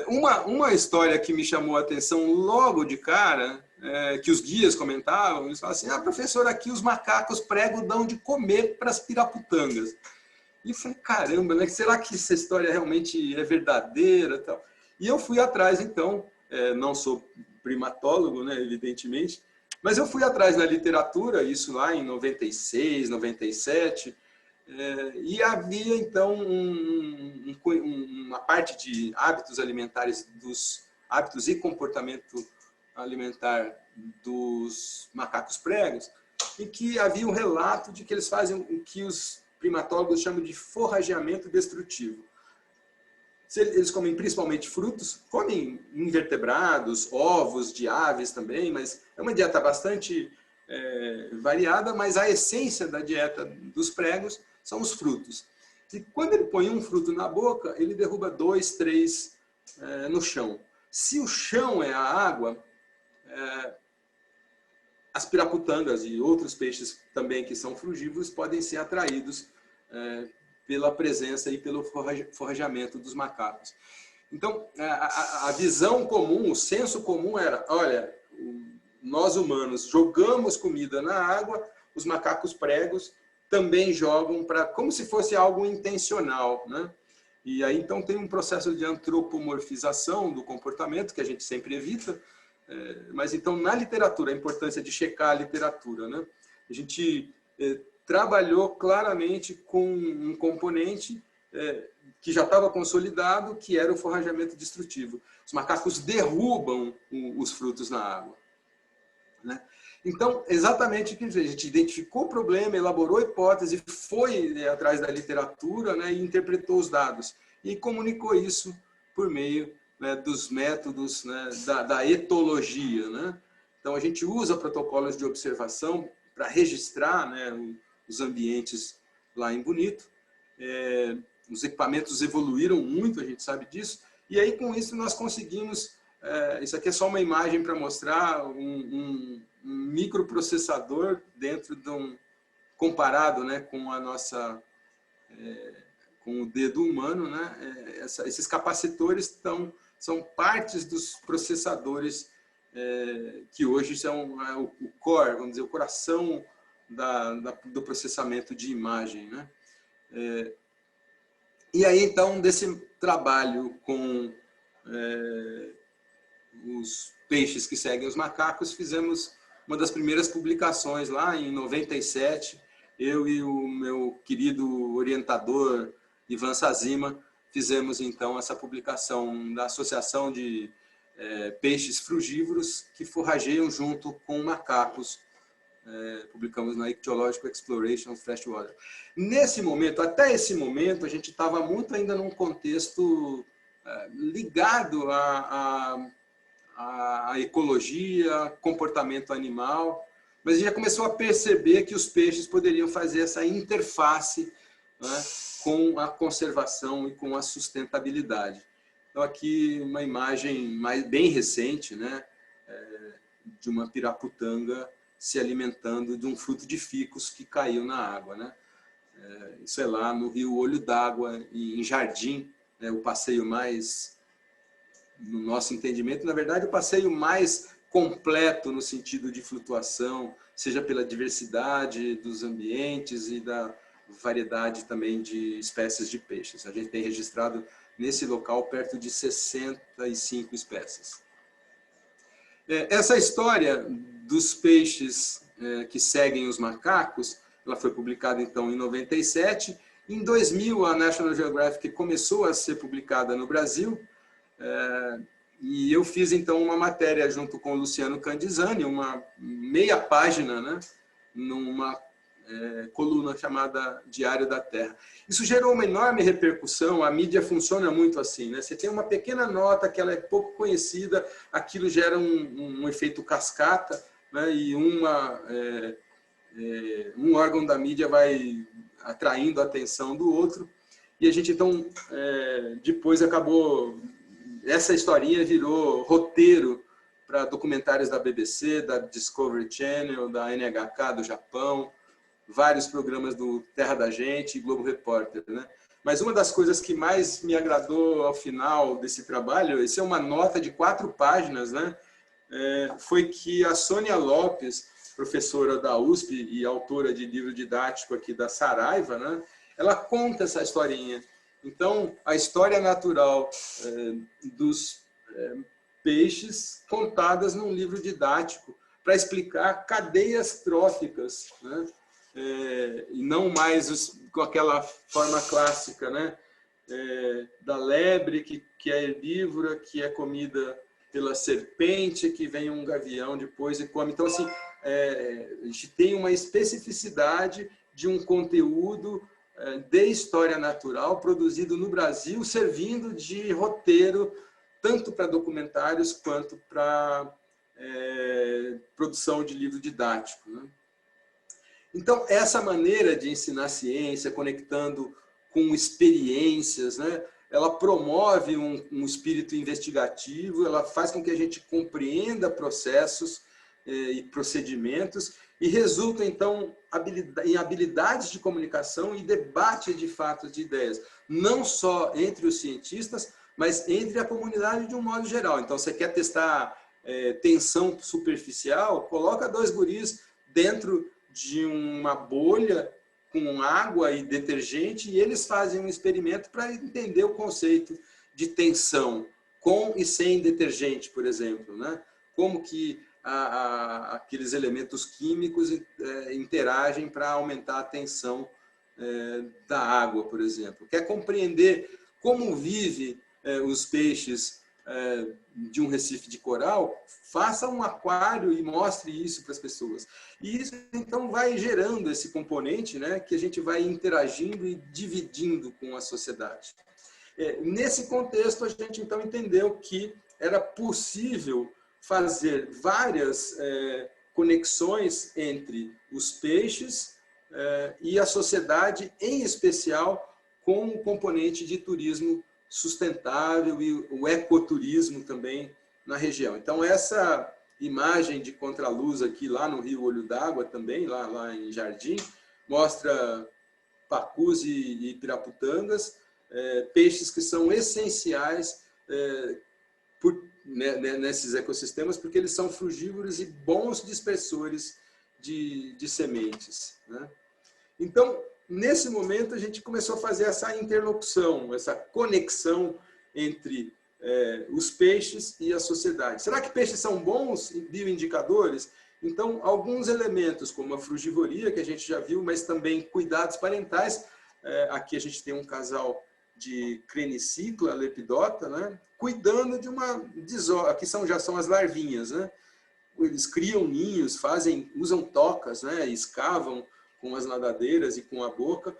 Uma história que me chamou a atenção logo de cara, que os guias comentavam, eles falavam assim, professor, aqui os macacos pregam dão de comer para as piraputangas. E eu falei, caramba, né? Será que essa história realmente é verdadeira? Tal? E eu fui atrás, então, não sou primatólogo, né, evidentemente, mas eu fui atrás na literatura, isso lá em 96, 97, e havia, então, uma parte de hábitos alimentares, dos hábitos e comportamento alimentar dos macacos pregos, em que havia um relato de que eles fazem o que os primatólogos chamam de forrageamento destrutivo. Eles comem principalmente frutos, comem invertebrados, ovos de aves também, mas é uma dieta bastante variada, mas a essência da dieta dos pregos são os frutos. E quando ele põe um fruto na boca, ele derruba 2, 3 no chão. Se o chão é a água, as piraputangas e outros peixes também que são frugívoros podem ser atraídos pela presença e pelo forrageamento dos macacos. Então, a visão comum, o senso comum era, olha, nós humanos jogamos comida na água, os macacos pregos também jogam como se fosse algo intencional, né? E aí, então, tem um processo de antropomorfização do comportamento, que a gente sempre evita, mas, então, na literatura, a importância de checar a literatura, né? A gente trabalhou claramente com um componente que já estava consolidado, que era o forrageamento destrutivo. Os macacos derrubam os frutos na água, né? Então, exatamente o que a gente identificou o problema, elaborou hipótese, foi atrás da literatura, né, e interpretou os dados. E comunicou isso por meio, né, dos métodos, né, da etologia, né? Então, a gente usa protocolos de observação para registrar, né, os ambientes lá em Bonito. Os equipamentos evoluíram muito, a gente sabe disso. E aí, com isso, nós conseguimos... isso aqui é só uma imagem para mostrar um microprocessador dentro de comparado, né, com a nossa... com o dedo humano, né? Esses capacitores são partes dos processadores que hoje são o core, vamos dizer, o coração do processamento de imagem, né? E aí, então, desse trabalho com os peixes que seguem os macacos, fizemos uma das primeiras publicações lá em 97. Eu e o meu querido orientador, Ivan Sazima, fizemos, então, essa publicação da Associação de Peixes Frugívoros que forrageiam junto com macacos. Publicamos na Ichthyological Exploration of Freshwater. Nesse momento, até esse momento, a gente estava muito ainda num contexto ligado à ecologia, comportamento animal, mas a gente já começou a perceber que os peixes poderiam fazer essa interface, né, com a conservação e com a sustentabilidade. Então, aqui uma imagem bem recente, né, de uma piraputanga se alimentando de um fruto de ficus que caiu na água, né? Isso é lá no Rio Olho d'Água, em Jardim, né, o passeio mais, no nosso entendimento, na verdade, o passeio mais completo no sentido de flutuação, seja pela diversidade dos ambientes e da variedade também de espécies de peixes. A gente tem registrado nesse local perto de 65 espécies. Essa história dos peixes que seguem os macacos, ela foi publicada então em 97. Em 2000, a National Geographic começou a ser publicada no Brasil, e eu fiz então uma matéria junto com o Luciano Candizani, uma meia página, né, numa coluna chamada Diário da Terra. Isso gerou uma enorme repercussão, a mídia funciona muito assim, né? Você tem uma pequena nota que ela é pouco conhecida, aquilo gera um efeito cascata, né? E um órgão da mídia vai atraindo a atenção do outro, e a gente então depois acabou, essa historinha virou roteiro para documentários da BBC, da Discovery Channel, da NHK do Japão, vários programas do Terra da Gente e Globo Repórter, né? Mas uma das coisas que mais me agradou ao final desse trabalho, essa é uma nota de 4 páginas, né? Foi que a Sônia Lopes, professora da USP e autora de livro didático aqui da Saraiva, né? Ela conta essa historinha. Então, a história natural dos peixes contadas num livro didático para explicar cadeias tróficas, né? E não mais com aquela forma clássica, né? Da lebre, que é herbívora, que é comida pela serpente, que vem um gavião depois e come. Então, assim, a gente tem uma especificidade de um conteúdo de história natural produzido no Brasil, servindo de roteiro tanto para documentários quanto para produção de livro didático, né? Então, essa maneira de ensinar ciência, conectando com experiências, né? Ela promove um espírito investigativo, ela faz com que a gente compreenda processos e procedimentos e resulta, então, em habilidades de comunicação e debate de fatos, de ideias, não só entre os cientistas, mas entre a comunidade de um modo geral. Então, você quer testar tensão superficial, coloca 2 guris dentro de uma bolha com água e detergente e eles fazem um experimento para entender o conceito de tensão com e sem detergente, por exemplo, né? Como que aqueles elementos químicos interagem para aumentar a tensão da água, por exemplo. Quer compreender como vive os peixes de um recife de coral, faça um aquário e mostre isso para as pessoas. E isso, então, vai gerando esse componente, né, que a gente vai interagindo e dividindo com a sociedade. Nesse contexto, a gente, então, entendeu que era possível fazer várias conexões entre os peixes e a sociedade, em especial com o componente de turismo sustentável e o ecoturismo também na região. Então, essa imagem de contraluz aqui lá no Rio Olho d'Água também, lá em Jardim, mostra pacus e piraputangas, peixes que são essenciais nesses ecossistemas, porque eles são frugívoros e bons dispersores de sementes, né? Então, nesse momento, a gente começou a fazer essa interlocução, essa conexão entre os peixes e a sociedade. Será que peixes são bons bioindicadores? Então, alguns elementos, como a frugivoria, que a gente já viu, mas também cuidados parentais. Aqui a gente tem um casal de Crenicicla lepidota, né? Cuidando de uma desova. Aqui já são as larvinhas, né? Eles criam ninhos, usam tocas, né? Escavam com as nadadeiras e com a boca,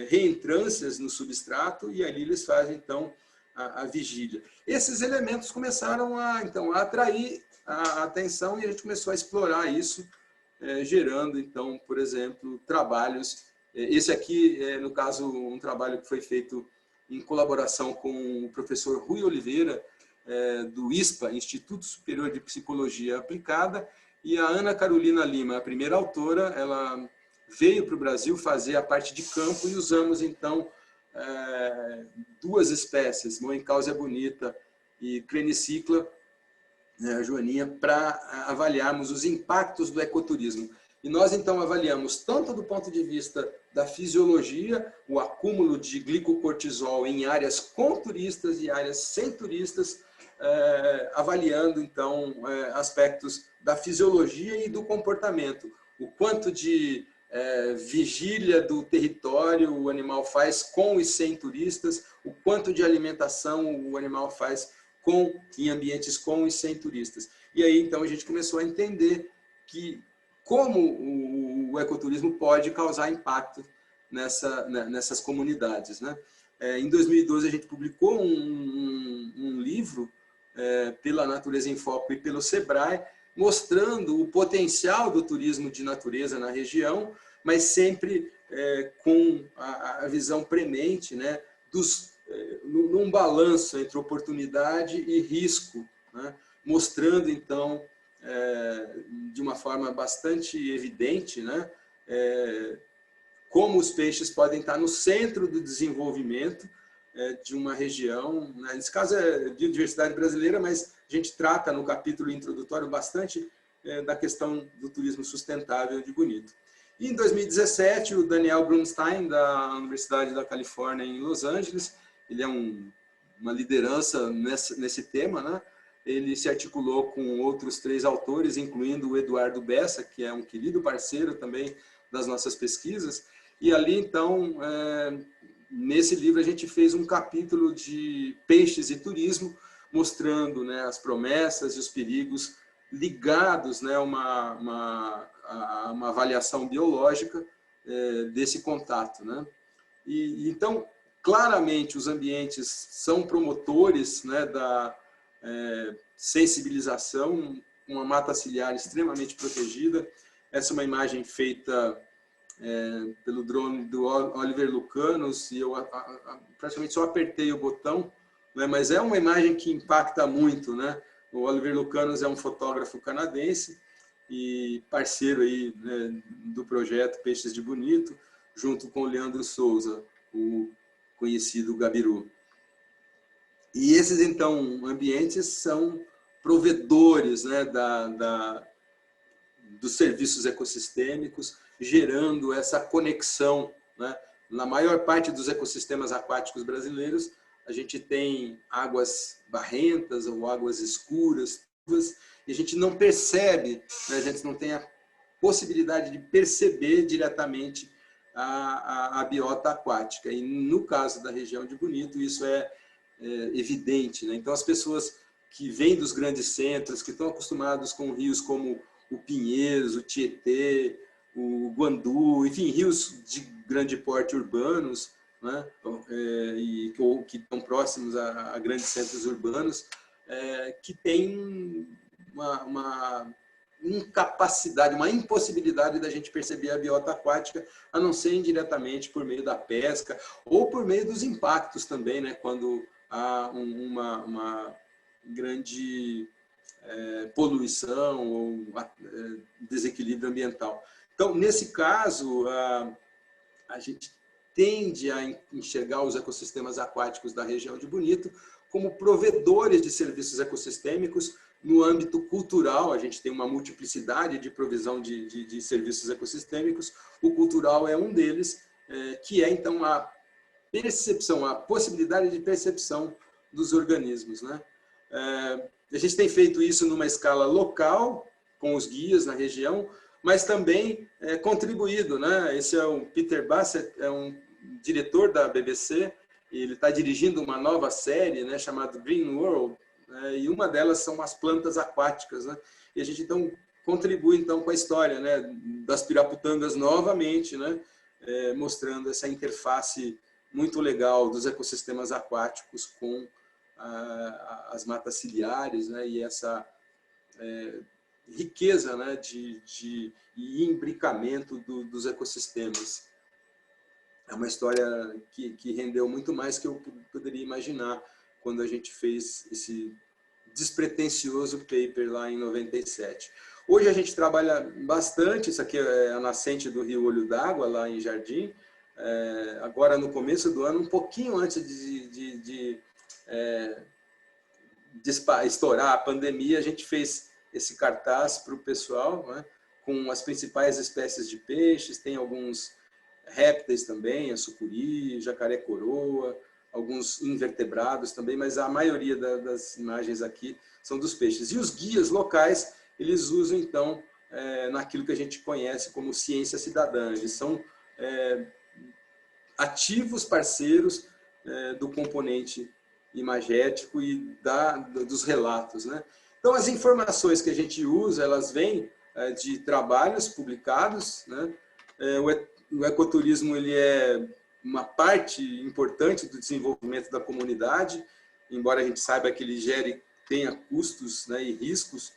reentrâncias no substrato, e ali eles fazem, então, a vigília. Esses elementos começaram a atrair a atenção e a gente começou a explorar isso, gerando, então, por exemplo, trabalhos. Esse aqui, no caso, um trabalho que foi feito em colaboração com o professor Rui Oliveira, do ISPA, Instituto Superior de Psicologia Aplicada, e a Ana Carolina Lima, a primeira autora, ela veio para o Brasil fazer a parte de campo e usamos, então, 2 espécies, Moencausia bonita e Crenicicla, a Joaninha, para avaliarmos os impactos do ecoturismo. E nós, então, avaliamos tanto do ponto de vista da fisiologia, o acúmulo de glicocortisol em áreas com turistas e áreas sem turistas, avaliando, então, aspectos da fisiologia e do comportamento. O quanto de vigília do território o animal faz com e sem turistas, o quanto de alimentação o animal faz em ambientes com e sem turistas. E aí, então, a gente começou a entender como o ecoturismo pode causar impacto nessas comunidades, né? Em 2012, a gente publicou um livro pela Natureza em Foco e pelo SEBRAE, mostrando o potencial do turismo de natureza na região, mas sempre com a visão premente, né, num balanço entre oportunidade e risco, né, mostrando, então, de uma forma bastante evidente, né, como os peixes podem estar no centro do desenvolvimento de uma região, né? Nesse caso é biodiversidade brasileira, mas a gente trata no capítulo introdutório bastante da questão do turismo sustentável de Bonito. E em 2017, o Daniel Brunstein, da Universidade da Califórnia em Los Angeles, ele é uma liderança nesse tema, né? Ele se articulou com outros 3 autores, incluindo o Eduardo Bessa, que é um querido parceiro também das nossas pesquisas. E ali, então, nesse livro a gente fez um capítulo de peixes e turismo, mostrando, né, as promessas e os perigos ligados, né, a uma avaliação biológica desse contato, né? Então, claramente, os ambientes são promotores, né, da sensibilização, uma mata ciliar extremamente protegida. Essa é uma imagem feita pelo drone do Oliver Lucanos, e eu praticamente só apertei o botão, né, mas é uma imagem que impacta muito, né? O Oliver Lucanos é um fotógrafo canadense e parceiro aí, né, do projeto Peixes de Bonito, junto com o Leandro Souza, o conhecido Gabiru. E esses, então, ambientes são provedores, né, dos serviços ecossistêmicos, gerando essa conexão, né? Na maior parte dos ecossistemas aquáticos brasileiros, a gente tem águas barrentas ou águas escuras, e a gente não percebe, né? A gente não tem a possibilidade de perceber diretamente a biota aquática. E no caso da região de Bonito, isso é evidente, né? Então, as pessoas que vêm dos grandes centros, que estão acostumados com rios como o Pinheiros, o Tietê, o Guandu, enfim, rios de grande porte urbanos, né? E que estão próximos a grandes centros urbanos, que têm uma incapacidade, uma impossibilidade da gente perceber a biota aquática, a não ser indiretamente por meio da pesca ou por meio dos impactos também, né? Quando há uma grande poluição ou desequilíbrio ambiental. Então, nesse caso, a gente tende a enxergar os ecossistemas aquáticos da região de Bonito como provedores de serviços ecossistêmicos. No âmbito cultural, a gente tem uma multiplicidade de provisão de serviços ecossistêmicos. O cultural é um deles, que é, então, a percepção, a possibilidade de percepção dos organismos, né? A gente tem feito isso numa escala local, com os guias na região, mas também contribuído, né? Esse é o Peter Bassett, é um diretor da BBC, e ele está dirigindo uma nova série, né, chamada Green World, e uma delas são as plantas aquáticas, né? E a gente então contribui então com a história, né, das piraputangas novamente, né, mostrando essa interface muito legal dos ecossistemas aquáticos com as matas ciliares, né, e essa riqueza, né, de imbricamento dos ecossistemas. É uma história que rendeu muito mais que eu poderia imaginar quando a gente fez esse despretensioso paper lá em 97. Hoje a gente trabalha bastante, isso aqui é a nascente do Rio Olho d'Água, lá em Jardim. Agora, no começo do ano, um pouquinho antes de estourar a pandemia, a gente fez esse cartaz para o pessoal, né, com as principais espécies de peixes, tem alguns répteis também, a sucuri, jacaré-coroa, alguns invertebrados também, mas a maioria das imagens aqui são dos peixes. E os guias locais, eles usam, então, naquilo que a gente conhece como ciência cidadã. Eles são ativos parceiros do componente imagético e dos relatos, né? Então, as informações que a gente usa, elas vêm de trabalhos publicados, né? O ecoturismo, ele é uma parte importante do desenvolvimento da comunidade, embora a gente saiba que ele tenha custos, né, e riscos.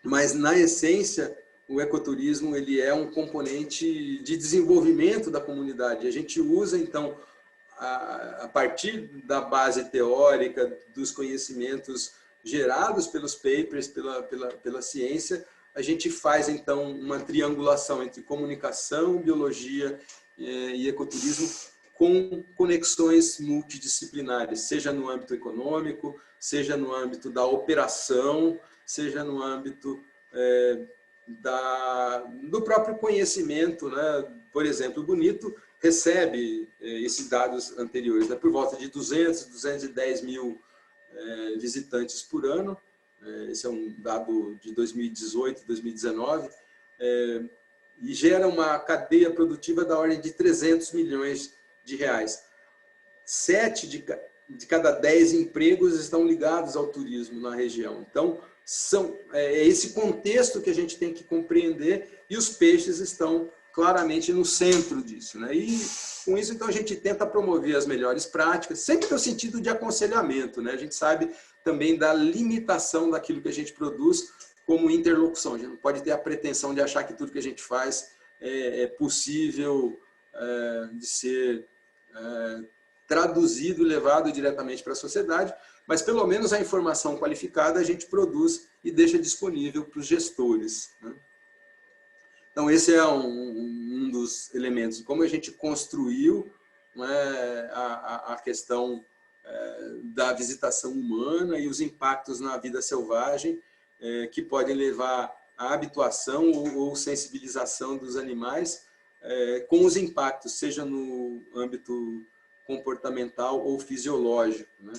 mas na essência o ecoturismo ele é um componente de desenvolvimento da comunidade. A gente usa então a partir da base teórica, dos conhecimentos gerados pelos papers, pela ciência, a gente faz então uma triangulação entre comunicação, biologia e ecoturismo, com conexões multidisciplinares, seja no âmbito econômico, seja no âmbito da operação, seja no âmbito do próprio conhecimento, né? Por exemplo, o Bonito recebe esses dados anteriores, né? Por volta de 200, 210 mil visitantes por ano. Esse é um dado de 2018, 2019, e gera uma cadeia produtiva da ordem de 300 milhões de reais. 7 de cada 10 empregos estão ligados ao turismo na região. Então, é esse contexto que a gente tem que compreender, e os peixes estão claramente no centro disso, né? E com isso, então, a gente tenta promover as melhores práticas, sempre no sentido de aconselhamento, né? A gente sabe também da limitação daquilo que a gente produz como interlocução. A gente não pode ter a pretensão de achar que tudo que a gente faz é possível de ser traduzido e levado diretamente para a sociedade, mas pelo menos a informação qualificada a gente produz e deixa disponível para os gestores, né? Então, esse é um dos elementos. Como a gente construiu, né, a questão da visitação humana e os impactos na vida selvagem, que podem levar à habituação ou sensibilização dos animais, com os impactos, seja no âmbito comportamental ou fisiológico, né?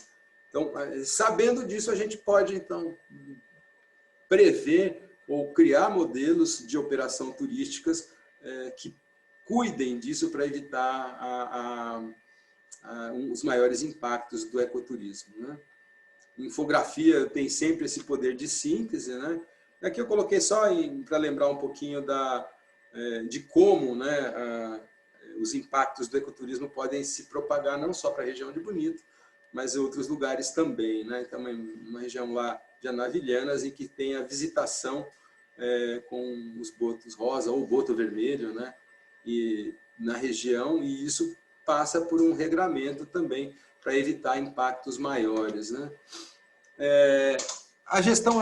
Então, sabendo disso, a gente pode, então, prever ou criar modelos de operação turísticas que cuidem disso para evitar os maiores impactos do ecoturismo, né? Infografia tem sempre esse poder de síntese, né? Aqui eu coloquei só para lembrar um pouquinho de como, né, os impactos do ecoturismo podem se propagar não só para a região de Bonito, mas em outros lugares também, né? Então, uma região lá de Anavilhanas em que tem a visitação com os botos rosa ou boto vermelho, né? E na região, e isso passa por um regramento também para evitar impactos maiores, né? A gestão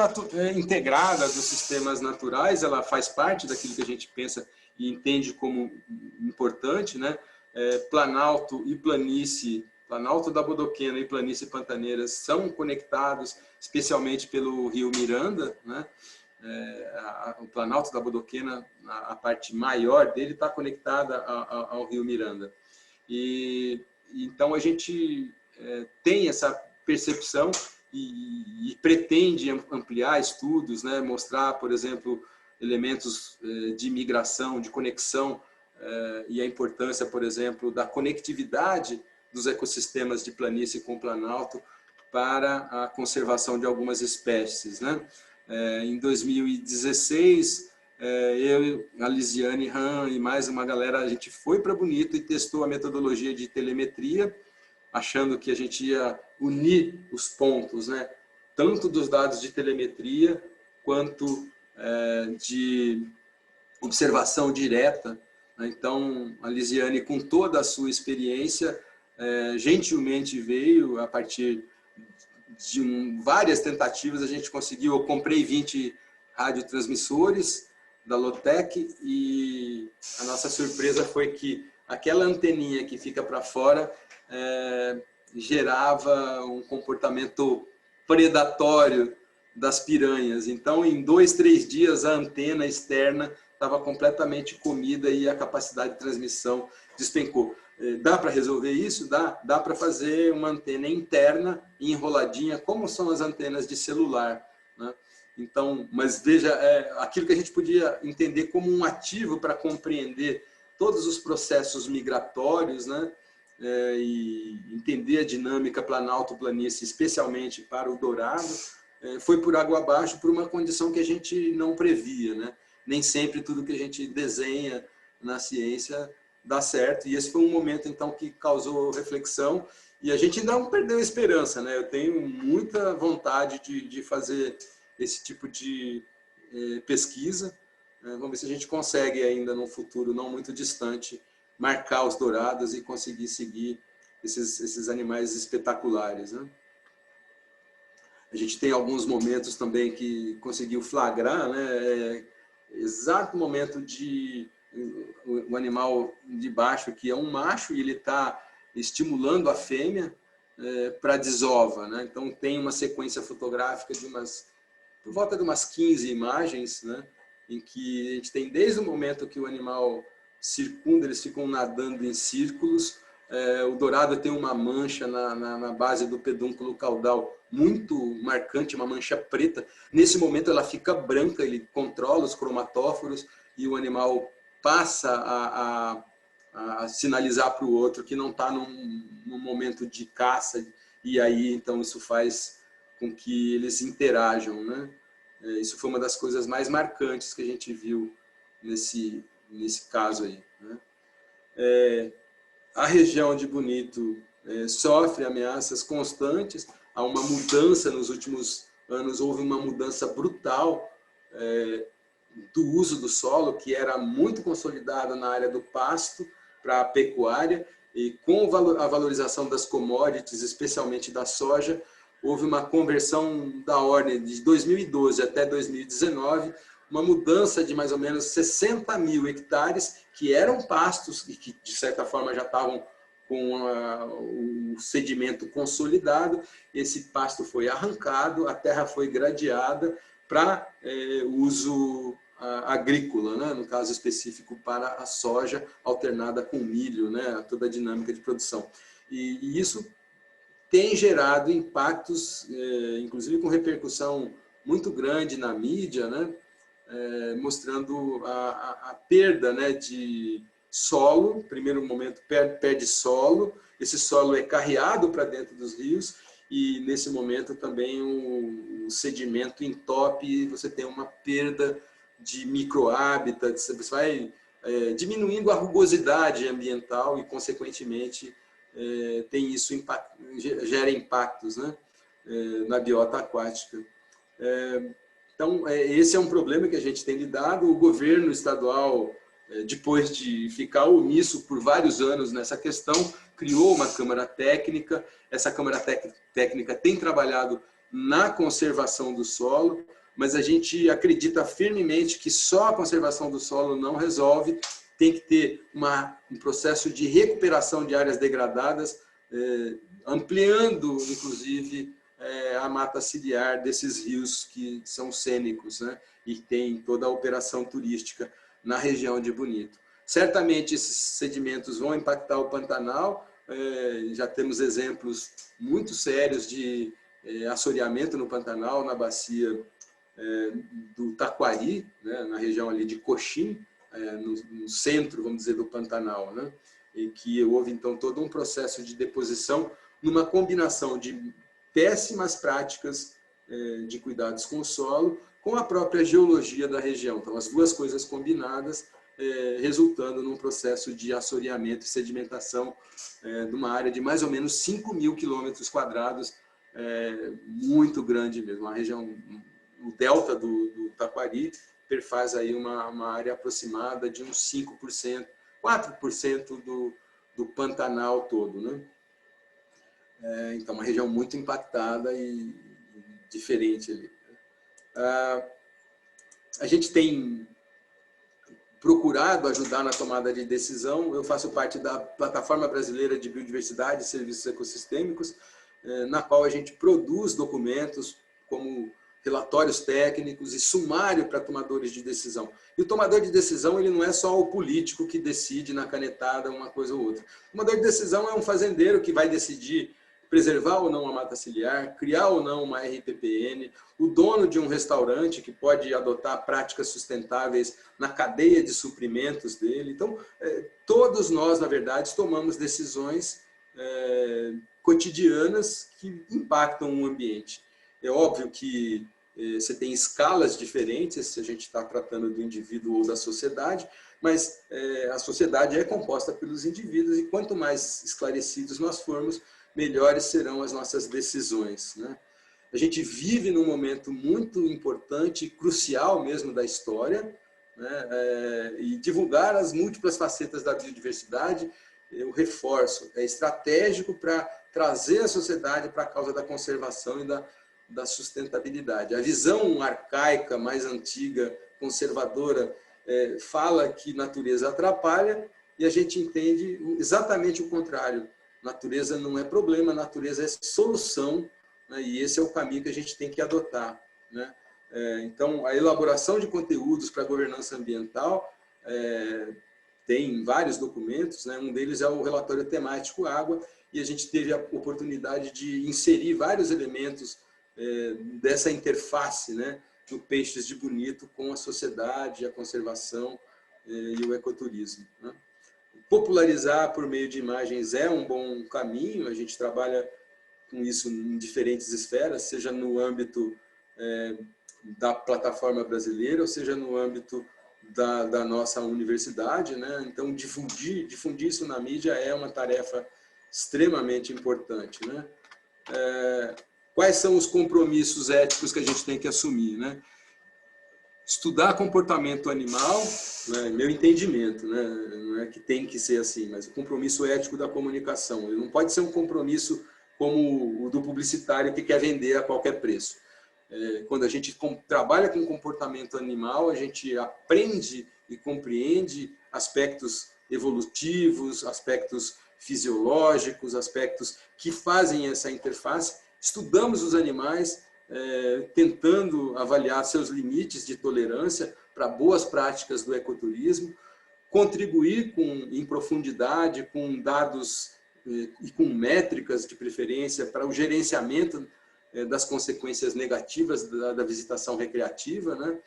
integrada dos sistemas naturais, ela faz parte daquilo que a gente pensa e entende como importante, né? Planalto e planície, Planalto da Bodoquena e planície pantaneiras são conectados, especialmente pelo rio Miranda, né? O Planalto da Bodoquena, a parte maior dele está conectada ao rio Miranda. E então a gente tem essa percepção e pretende ampliar estudos, né? Mostrar, por exemplo, elementos de migração, de conexão, e a importância, por exemplo, da conectividade dos ecossistemas de planície com planalto para a conservação de algumas espécies, né? Em 2016, eu, a Lisiane Han e mais uma galera, a gente foi para Bonito e testou a metodologia de telemetria, achando que a gente ia unir os pontos, né? Tanto dos dados de telemetria quanto de observação direta. Então, a Lisiane, com toda a sua experiência, gentilmente veio, a partir de várias tentativas, a gente conseguiu, eu comprei 20 radiotransmissores da Lotec, e a nossa surpresa foi que aquela anteninha que fica para fora gerava um comportamento predatório das piranhas. Então, em 2, 3 dias, a antena externa estava completamente comida e a capacidade de transmissão despencou. Dá para resolver isso? Dá para fazer uma antena interna, enroladinha, como são as antenas de celular, né? Então, mas veja, aquilo que a gente podia entender como um ativo para compreender todos os processos migratórios, né? E entender a dinâmica planalto-planície, especialmente para o dourado, foi por água abaixo por uma condição que a gente não previa, né? Nem sempre tudo que a gente desenha na ciência dá certo, e esse foi um momento então que causou reflexão, e a gente ainda não perdeu a esperança, né? Eu tenho muita vontade de fazer esse tipo de pesquisa. Vamos ver se a gente consegue ainda, num futuro não muito distante, marcar os dourados e conseguir seguir esses animais espetaculares, né? A gente tem alguns momentos também que conseguiu flagrar, né? Exato momento de o animal de baixo, que é um macho, e ele está estimulando a fêmea para desova, né? Então tem uma sequência fotográfica de por volta de umas 15 imagens, né? Em que a gente tem desde o momento que o animal circunda, eles ficam nadando em círculos. O dourado tem uma mancha na base do pedúnculo caudal muito marcante, uma mancha preta. Nesse momento ela fica branca, ele controla os cromatóforos e o animal passa a sinalizar para o outro que não está num momento de caça, e aí então isso faz com que eles interajam, né? Isso foi uma das coisas mais marcantes que a gente viu nesse caso aí, né? A região de Bonito sofre ameaças constantes. Há uma mudança nos últimos anos, houve uma mudança brutal do uso do solo, que era muito consolidado na área do pasto para a pecuária, e com a valorização das commodities, especialmente da soja, houve uma conversão da ordem de 2012 até 2019, uma mudança de mais ou menos 60 mil hectares, que eram pastos e que, de certa forma, já estavam com o sedimento consolidado. Esse pasto foi arrancado, a terra foi gradeada para uso agrícola, né? No caso específico para a soja alternada com milho, né? Toda a dinâmica de produção. E isso tem gerado impactos, inclusive com repercussão muito grande na mídia, né? Mostrando a perda, né, de solo. Primeiro momento, perde solo, esse solo é carreado para dentro dos rios, e nesse momento também o sedimento entope, você tem uma perda de microhábitats, você vai diminuindo a rugosidade ambiental e, consequentemente, tem isso gera impactos, né, na biota aquática. Então, esse é um problema que a gente tem lidado. O governo estadual, depois de ficar omisso por vários anos nessa questão, criou uma Câmara Técnica. Essa Câmara Técnica tem trabalhado na conservação do solo, mas a gente acredita firmemente que só a conservação do solo não resolve. Tem que ter um processo de recuperação de áreas degradadas, ampliando, inclusive, a mata ciliar desses rios que são cênicos, né? E tem toda a operação turística na região de Bonito. Certamente esses sedimentos vão impactar o Pantanal. Já temos exemplos muito sérios de assoreamento no Pantanal, na bacia do Taquari, né? Na região ali de Coxim, no centro, vamos dizer, do Pantanal, né? Em que houve então todo um processo de deposição numa combinação de péssimas práticas de cuidados com o solo, com a própria geologia da região. Então, as duas coisas combinadas, resultando num processo de assoreamento e sedimentação de uma área de mais ou menos 5 mil quilômetros quadrados, muito grande mesmo. A região, o delta do Taquari, perfaz aí uma área aproximada de uns 5%, 4% do Pantanal todo, né? Então, uma região muito impactada e diferente ali. A gente tem procurado ajudar na tomada de decisão. Eu faço parte da Plataforma Brasileira de Biodiversidade e Serviços Ecossistêmicos, na qual a gente produz documentos como relatórios técnicos e sumário para tomadores de decisão. E o tomador de decisão, ele não é só o político que decide na canetada uma coisa ou outra. O tomador de decisão é um fazendeiro que vai decidir preservar ou não a mata ciliar, criar ou não uma RPPN, o dono de um restaurante que pode adotar práticas sustentáveis na cadeia de suprimentos dele. Então, todos nós, na verdade, tomamos decisões cotidianas que impactam o ambiente. É óbvio que você tem escalas diferentes, se a gente está tratando do indivíduo ou da sociedade, mas a sociedade é composta pelos indivíduos, e quanto mais esclarecidos nós formos, melhores serão as nossas decisões, né? A gente vive num momento muito importante, crucial mesmo da história, né? E divulgar as múltiplas facetas da biodiversidade, eu reforço, é estratégico para trazer a sociedade para a causa da conservação e da sustentabilidade. A visão arcaica, mais antiga, conservadora, fala que natureza atrapalha, e a gente entende exatamente o contrário. Natureza não é problema, natureza é solução, né? E esse é o caminho que a gente tem que adotar, né? Então, a elaboração de conteúdos para a governança ambiental tem vários documentos, né? Um deles é o relatório temático Água, e a gente teve a oportunidade de inserir vários elementos dessa interface, né, do Peixes de Bonito com a sociedade, a conservação e o ecoturismo, né? Popularizar por meio de imagens é um bom caminho, a gente trabalha com isso em diferentes esferas, seja no âmbito da plataforma brasileira, ou seja no âmbito da nossa universidade, né? Então, difundir isso na mídia é uma tarefa extremamente importante, né? Quais são os compromissos éticos que a gente tem que assumir, né? Estudar comportamento animal, né, meu entendimento, né, não é que tem que ser assim, mas o compromisso ético da comunicação. Ele não pode ser um compromisso como o do publicitário que quer vender a qualquer preço. Quando a gente trabalha com comportamento animal, a gente aprende e compreende aspectos evolutivos, aspectos fisiológicos, aspectos que fazem essa interface. Estudamos os animais, tentando avaliar seus limites de tolerância para boas práticas do ecoturismo, contribuir em profundidade com dados e com métricas de preferência para o gerenciamento das consequências negativas da visitação recreativa, né?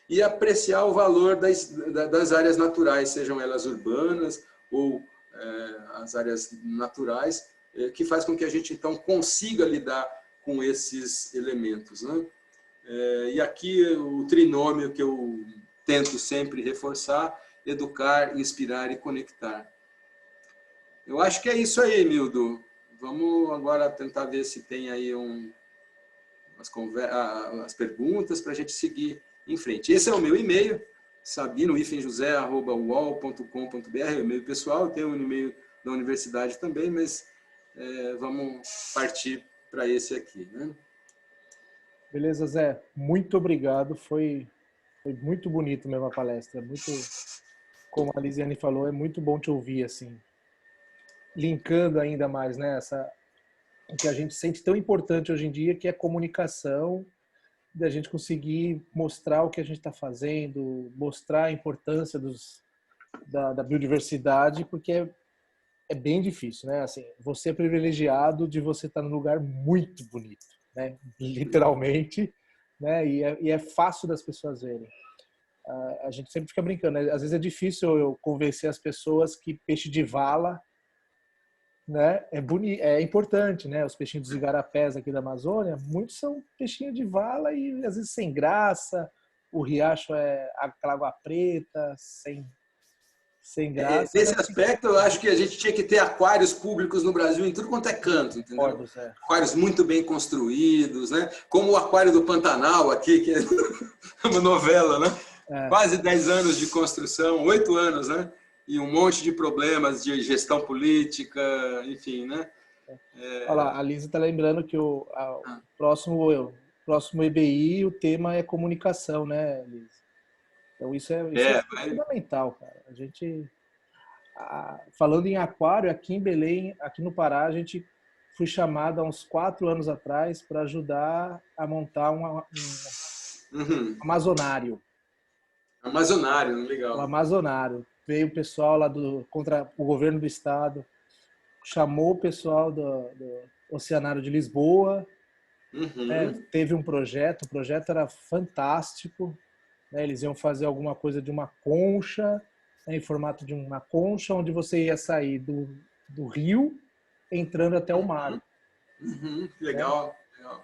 E apreciar o valor das áreas naturais, sejam elas urbanas ou as áreas naturais, que faz com que a gente, então, consiga lidar com esses elementos, né? E aqui o trinômio que eu tento sempre reforçar: educar, inspirar e conectar. Eu acho que é isso aí, Mildo. Vamos agora tentar ver se tem aí as perguntas para a gente seguir em frente. Esse é o meu e-mail, sabino-josé@uol.com.br, é o e-mail pessoal. Tem um e-mail da universidade também, mas vamos partir para esse aqui, né? Beleza, Zé. Muito obrigado. Foi muito bonito mesmo a palestra. Muito, como a Lisiane falou, é muito bom te ouvir, assim, linkando ainda mais, né, o que a gente sente tão importante hoje em dia, que é a comunicação, da gente conseguir mostrar o que a gente está fazendo, mostrar a importância da biodiversidade, porque é bem difícil, né? Assim, você é privilegiado de você estar num lugar muito bonito, né? Literalmente, né? E é fácil das pessoas verem. A gente sempre fica brincando, né? Às vezes é difícil eu convencer as pessoas que peixe de vala, né, é importante, né? Os peixinhos dos igarapés aqui da Amazônia, muitos são peixinhos de vala e às vezes sem graça. O riacho é aquela água preta, sem graça. Nesse aspecto, eu acho que a gente tinha que ter aquários públicos no Brasil em tudo quanto é canto, entendeu? Aquários muito bem construídos, né? Como o aquário do Pantanal aqui, que é uma novela, né? Quase 10 anos de construção, 8 anos, né? E um monte de problemas de gestão política, enfim, né? Olha lá, a Lisa está lembrando que o próximo EBI, o tema é comunicação, né, Lisa? Então isso é fundamental, cara. A gente, falando em aquário, aqui em Belém, aqui no Pará, a gente foi chamado há uns 4 anos atrás para ajudar a montar um amazonário. Amazonário, legal. Um amazonário. Veio o pessoal lá contra o governo do estado, chamou o pessoal do Oceanário de Lisboa, né? Teve um projeto, o projeto era fantástico, né? Eles iam fazer alguma coisa de uma concha, né? Em formato de uma concha, onde você ia sair do rio, entrando até o mar. Legal. Né?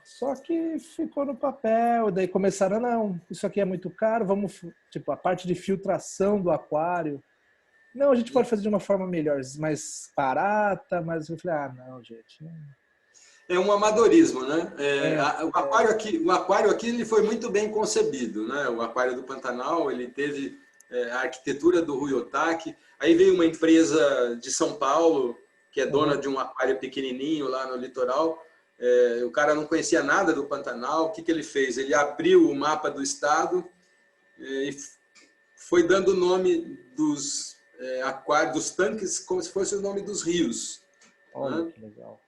Só que ficou no papel, daí começaram, não, isso aqui é muito caro, vamos, tipo, a parte de filtração do aquário, não, a gente pode fazer de uma forma melhor, mais barata, mas eu falei, não, gente. Não. É um amadorismo, né? O aquário aqui ele foi muito bem concebido, né? O aquário do Pantanal, ele teve a arquitetura do Rui Otaki. Aí veio uma empresa de São Paulo, que é dona de um aquário pequenininho lá no litoral. O cara não conhecia nada do Pantanal. O que ele fez? Ele abriu o mapa do estado e foi dando o nome dos aquários, dos tanques, como se fosse o nome dos rios. Olha, né? que legal.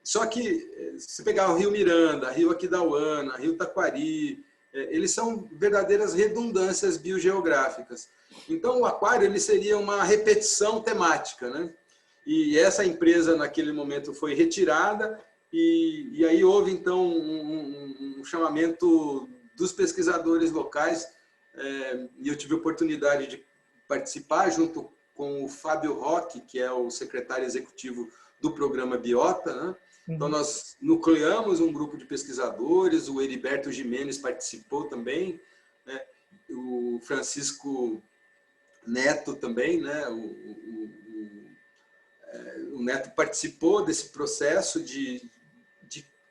Só que, se pegar o Rio Miranda, Rio Aquidauana, Rio Taquari, eles são verdadeiras redundâncias biogeográficas. Então, o aquário ele seria uma repetição temática, né? E essa empresa, naquele momento, foi retirada e aí houve, então, um chamamento dos pesquisadores locais e eu tive a oportunidade de participar junto com o Fábio Roque, que é o secretário executivo do programa Biota, né? Então, nós nucleamos um grupo de pesquisadores, o Heriberto Jimenez participou também, né? O Francisco Neto também, né? O Neto participou desse processo de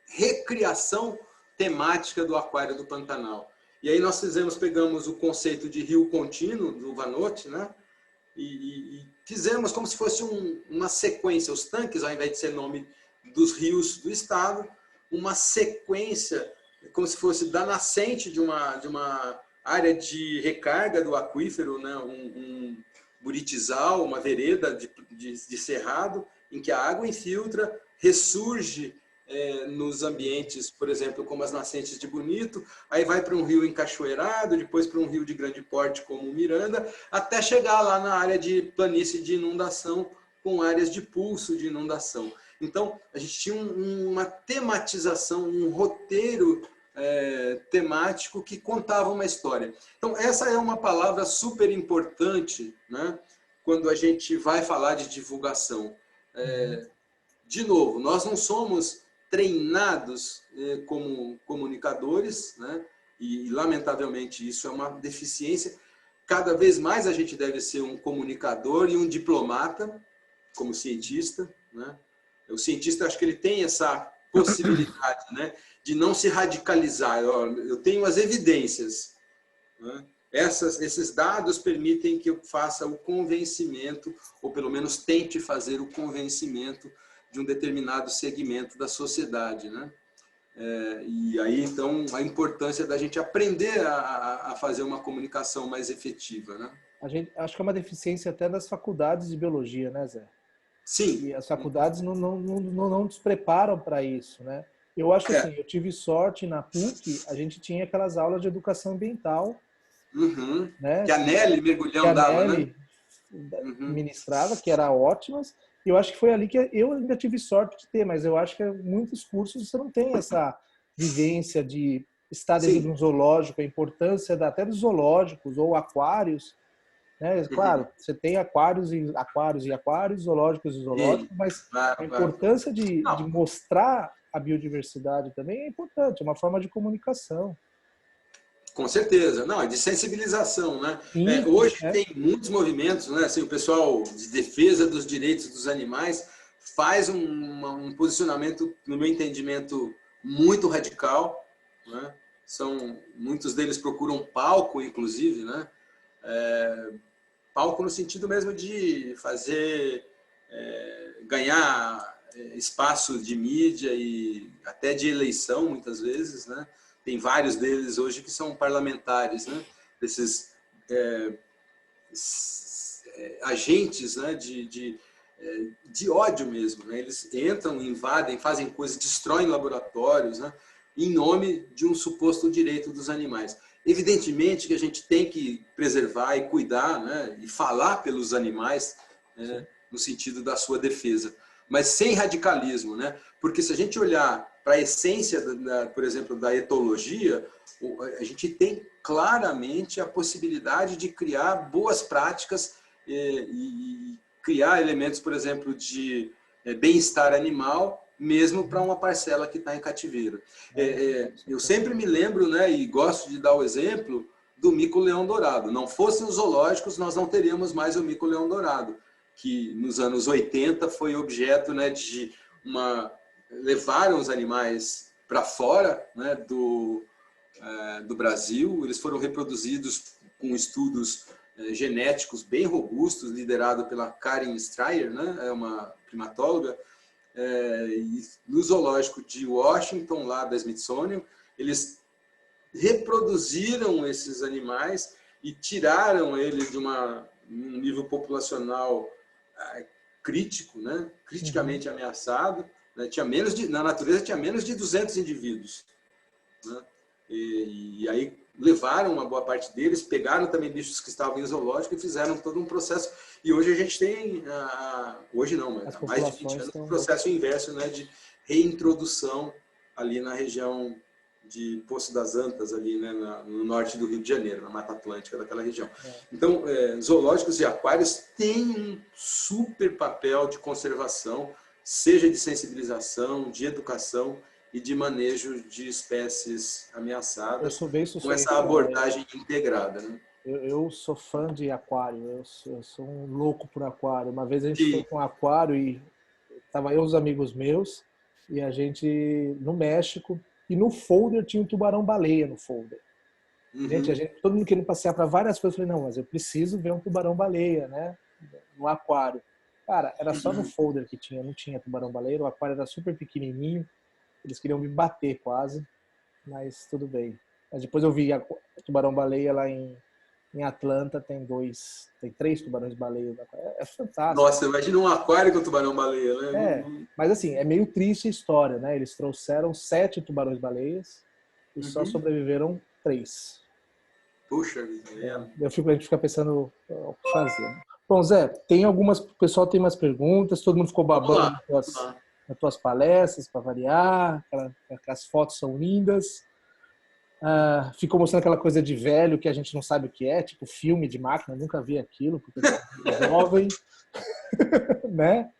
recriação temática do Aquário do Pantanal. E aí nós pegamos o conceito de rio contínuo, do Vanotti, né? E fizemos como se fosse uma sequência, os tanques, ao invés de ser nome dos rios do estado, uma sequência, como se fosse da nascente de uma área de recarga do aquífero, né? um buritizal, uma vereda de cerrado, em que a água infiltra, ressurge nos ambientes, por exemplo, como as nascentes de Bonito, aí vai para um rio encachoeirado, depois para um rio de grande porte como o Miranda, até chegar lá na área de planície de inundação, com áreas de pulso de inundação. Então, a gente tinha uma tematização, um roteiro temático que contava uma história. Então, essa é uma palavra super importante, né, quando a gente vai falar de divulgação. De novo, nós não somos treinados como comunicadores, né, e, lamentavelmente, isso é uma deficiência. Cada vez mais a gente deve ser um comunicador e um diplomata, como cientista, né? O cientista, acho que ele tem essa possibilidade, né, de não se radicalizar. Eu tenho as evidências, né? Esses dados permitem que eu faça o convencimento, ou pelo menos tente fazer o convencimento de um determinado segmento da sociedade, né? E aí, então, a importância da gente aprender a fazer uma comunicação mais efetiva, né? Acho que é uma deficiência até das faculdades de biologia, né, Zé? Sim. E as faculdades não nos preparam para isso, né? Eu acho que assim, eu tive sorte na PUC, a gente tinha aquelas aulas de educação ambiental, né? Que a Nelly Mergulhão dava, né? Ministrava, que era ótimas. E eu acho que foi ali que eu ainda tive sorte de ter, mas eu acho que muitos cursos você não tem essa vivência de estar dentro de um zoológico, a importância até dos zoológicos ou aquários. Né? Claro, você tem aquários e aquários, zoológicos e zoológicos, mas a importância de mostrar a biodiversidade também é importante, é uma forma de comunicação. Com certeza, não, é de sensibilização, né? Hoje tem muitos movimentos, né? Assim, o pessoal de defesa dos direitos dos animais faz um posicionamento, no meu entendimento, muito radical, né? Muitos deles procuram palco, inclusive, né? Palco no sentido mesmo de fazer ganhar espaço de mídia e até de eleição, muitas vezes, né? Tem vários deles hoje que são parlamentares, né? Desses agentes, né? de ódio mesmo, né? Eles entram, invadem, fazem coisas, destroem laboratórios, né? Em nome de um suposto direito dos animais. Evidentemente que a gente tem que preservar e cuidar, né? E falar pelos animais, né? No sentido da sua defesa, mas sem radicalismo, né? Porque se a gente olhar para a essência, por exemplo, da etologia, a gente tem claramente a possibilidade de criar boas práticas e criar elementos, por exemplo, de bem-estar animal, mesmo para uma parcela que está em cativeiro. Eu sempre me lembro, né, e gosto de dar o exemplo do mico-leão-dourado. Não fossem os zoológicos, nós não teríamos mais o mico-leão-dourado, que nos anos 80 foi objeto, né, de uma levaram os animais para fora, né, do Brasil. Eles foram reproduzidos com estudos genéticos bem robustos, liderado pela Karen Strayer, né, é uma primatóloga, e no zoológico de Washington, lá da Smithsonian, eles reproduziram esses animais e tiraram eles de um nível populacional crítico, né, criticamente ameaçado, né, na natureza tinha menos de 200 indivíduos, né, e aí levaram uma boa parte deles, pegaram também bichos que estavam em zoológico e fizeram todo um processo. E hoje a gente tem, hoje não, mas há mais de 20 anos, um processo inverso, né, de reintrodução ali na região de Poço das Antas, ali, né, no norte do Rio de Janeiro, na Mata Atlântica daquela região. Então, zoológicos e aquários têm um super papel de conservação, seja de sensibilização, de educação e de manejo de espécies ameaçadas. Eu sou bem com essa abordagem integrada, né? Eu sou fã de aquário, eu sou um louco por aquário. Uma vez a gente foi com um aquário e tava eu e os amigos meus e a gente no México e no folder tinha um tubarão-baleia no folder. Gente, todo mundo querendo passear para várias coisas. Eu falei, não, mas eu preciso ver um tubarão-baleia, né? No aquário. Cara, era só no folder que tinha, não tinha tubarão-baleia. O aquário era super pequenininho. Eles queriam me bater quase, mas tudo bem. Mas depois eu vi a tubarão-baleia lá em Atlanta, tem 3 tubarões-baleia. É fantástico. Nossa, imagina um aquário com tubarão-baleia, né? Mas assim, é meio triste a história, né? Eles trouxeram 7 tubarões-baleias e só sobreviveram 3. Puxa vida. A gente fica pensando o que fazer. Bom, Zé, o pessoal tem umas perguntas, todo mundo ficou babando nas tuas palestras, para variar, as fotos são lindas. Ficou mostrando aquela coisa de velho que a gente não sabe o que é, tipo filme de máquina, eu nunca vi aquilo, porque é jovem, né?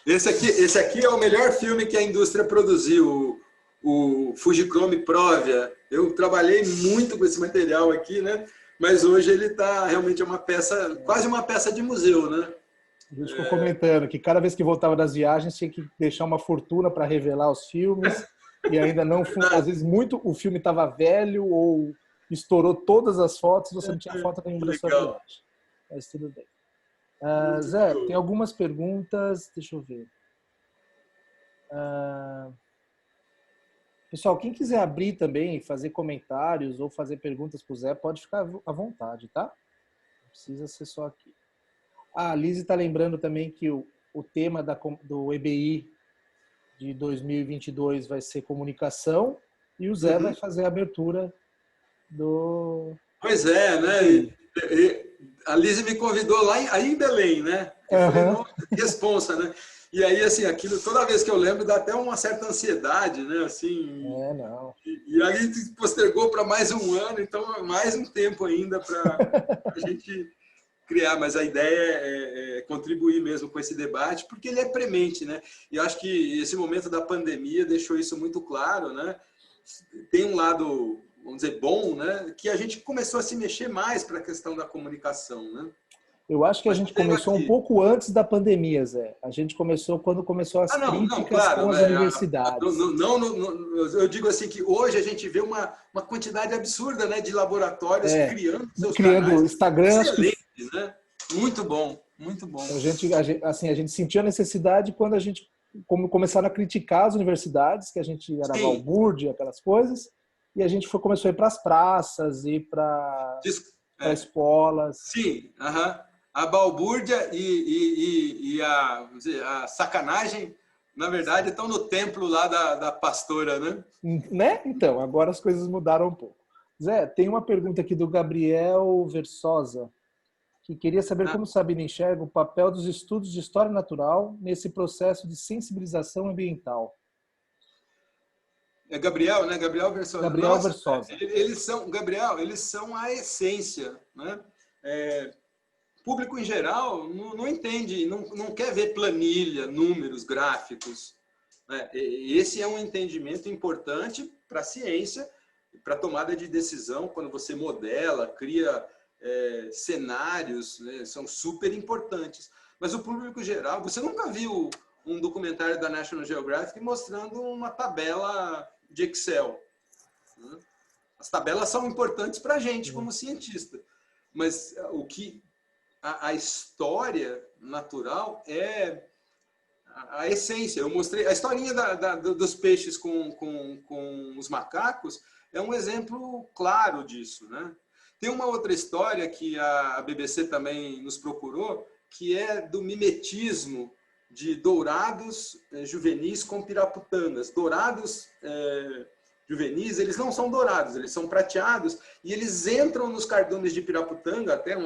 Esse aqui é o melhor filme que a indústria produziu, o Fujichrome Provia. Eu trabalhei muito com esse material aqui, né? Mas hoje ele está realmente uma peça, quase uma peça de museu, né? A gente ficou comentando que cada vez que voltava das viagens tinha que deixar uma fortuna para revelar os filmes e ainda não, às vezes o filme estava velho ou estourou todas as fotos, você não tinha foto nenhuma da sua viagem. Mas tudo bem. Zé, tem algumas perguntas, deixa eu ver. Pessoal, quem quiser abrir também, fazer comentários ou fazer perguntas para o Zé, pode ficar à vontade, tá? Não precisa ser só aqui. A Lizy está lembrando também que o tema do EBI de 2022 vai ser comunicação e o Zé vai fazer a abertura do... Pois é, né? A Lizy me convidou lá aí em Belém, né? Eu falei, não, responsa, né? E aí, assim, aquilo, toda vez que eu lembro, dá até uma certa ansiedade, né? Assim, não. E aí postergou para mais um ano, então mais um tempo ainda para a gente criar. Mas a ideia é contribuir mesmo com esse debate, porque ele é premente, né? E eu acho que esse momento da pandemia deixou isso muito claro, né? Tem um lado, vamos dizer, bom, né? Que a gente começou a se mexer mais para a questão da comunicação, né? Eu acho que a gente começou um pouco antes da pandemia, Zé. A gente começou quando começou as críticas com as universidades. Eu digo assim que hoje a gente vê uma quantidade absurda, né, de laboratórios criando seus canais Instagram, excelentes, né? Muito bom, muito bom. A gente sentiu a necessidade quando a gente começaram a criticar as universidades, que a gente era balbúrdia, aquelas coisas, e a gente começou a ir para as praças, ir para escolas. Sim, a balbúrdia e a sacanagem, na verdade, estão no templo lá da pastora, né? Então, agora as coisas mudaram um pouco. Zé, tem uma pergunta aqui do Gabriel Versosa, que queria saber como Sabina enxerga o papel dos estudos de história natural nesse processo de sensibilização ambiental. É Gabriel, né? Gabriel Versosa. Gabriel Versosa. Eles são a essência, né? Público em geral não entende, não quer ver planilha, números, gráficos, né? Esse é um entendimento importante para a ciência, para a tomada de decisão, quando você modela, cria cenários, né? São super importantes. Mas o público geral, você nunca viu um documentário da National Geographic mostrando uma tabela de Excel. As tabelas são importantes para a gente como cientista, mas o que a história natural é a essência. Eu mostrei a historinha dos peixes com os macacos, é um exemplo claro disso, né? Tem uma outra história que a BBC também nos procurou, que é do mimetismo de dourados juvenis com piraputangas. Dourados juvenis, eles não são dourados, eles são prateados, e eles entram nos cardumes de piraputanga, até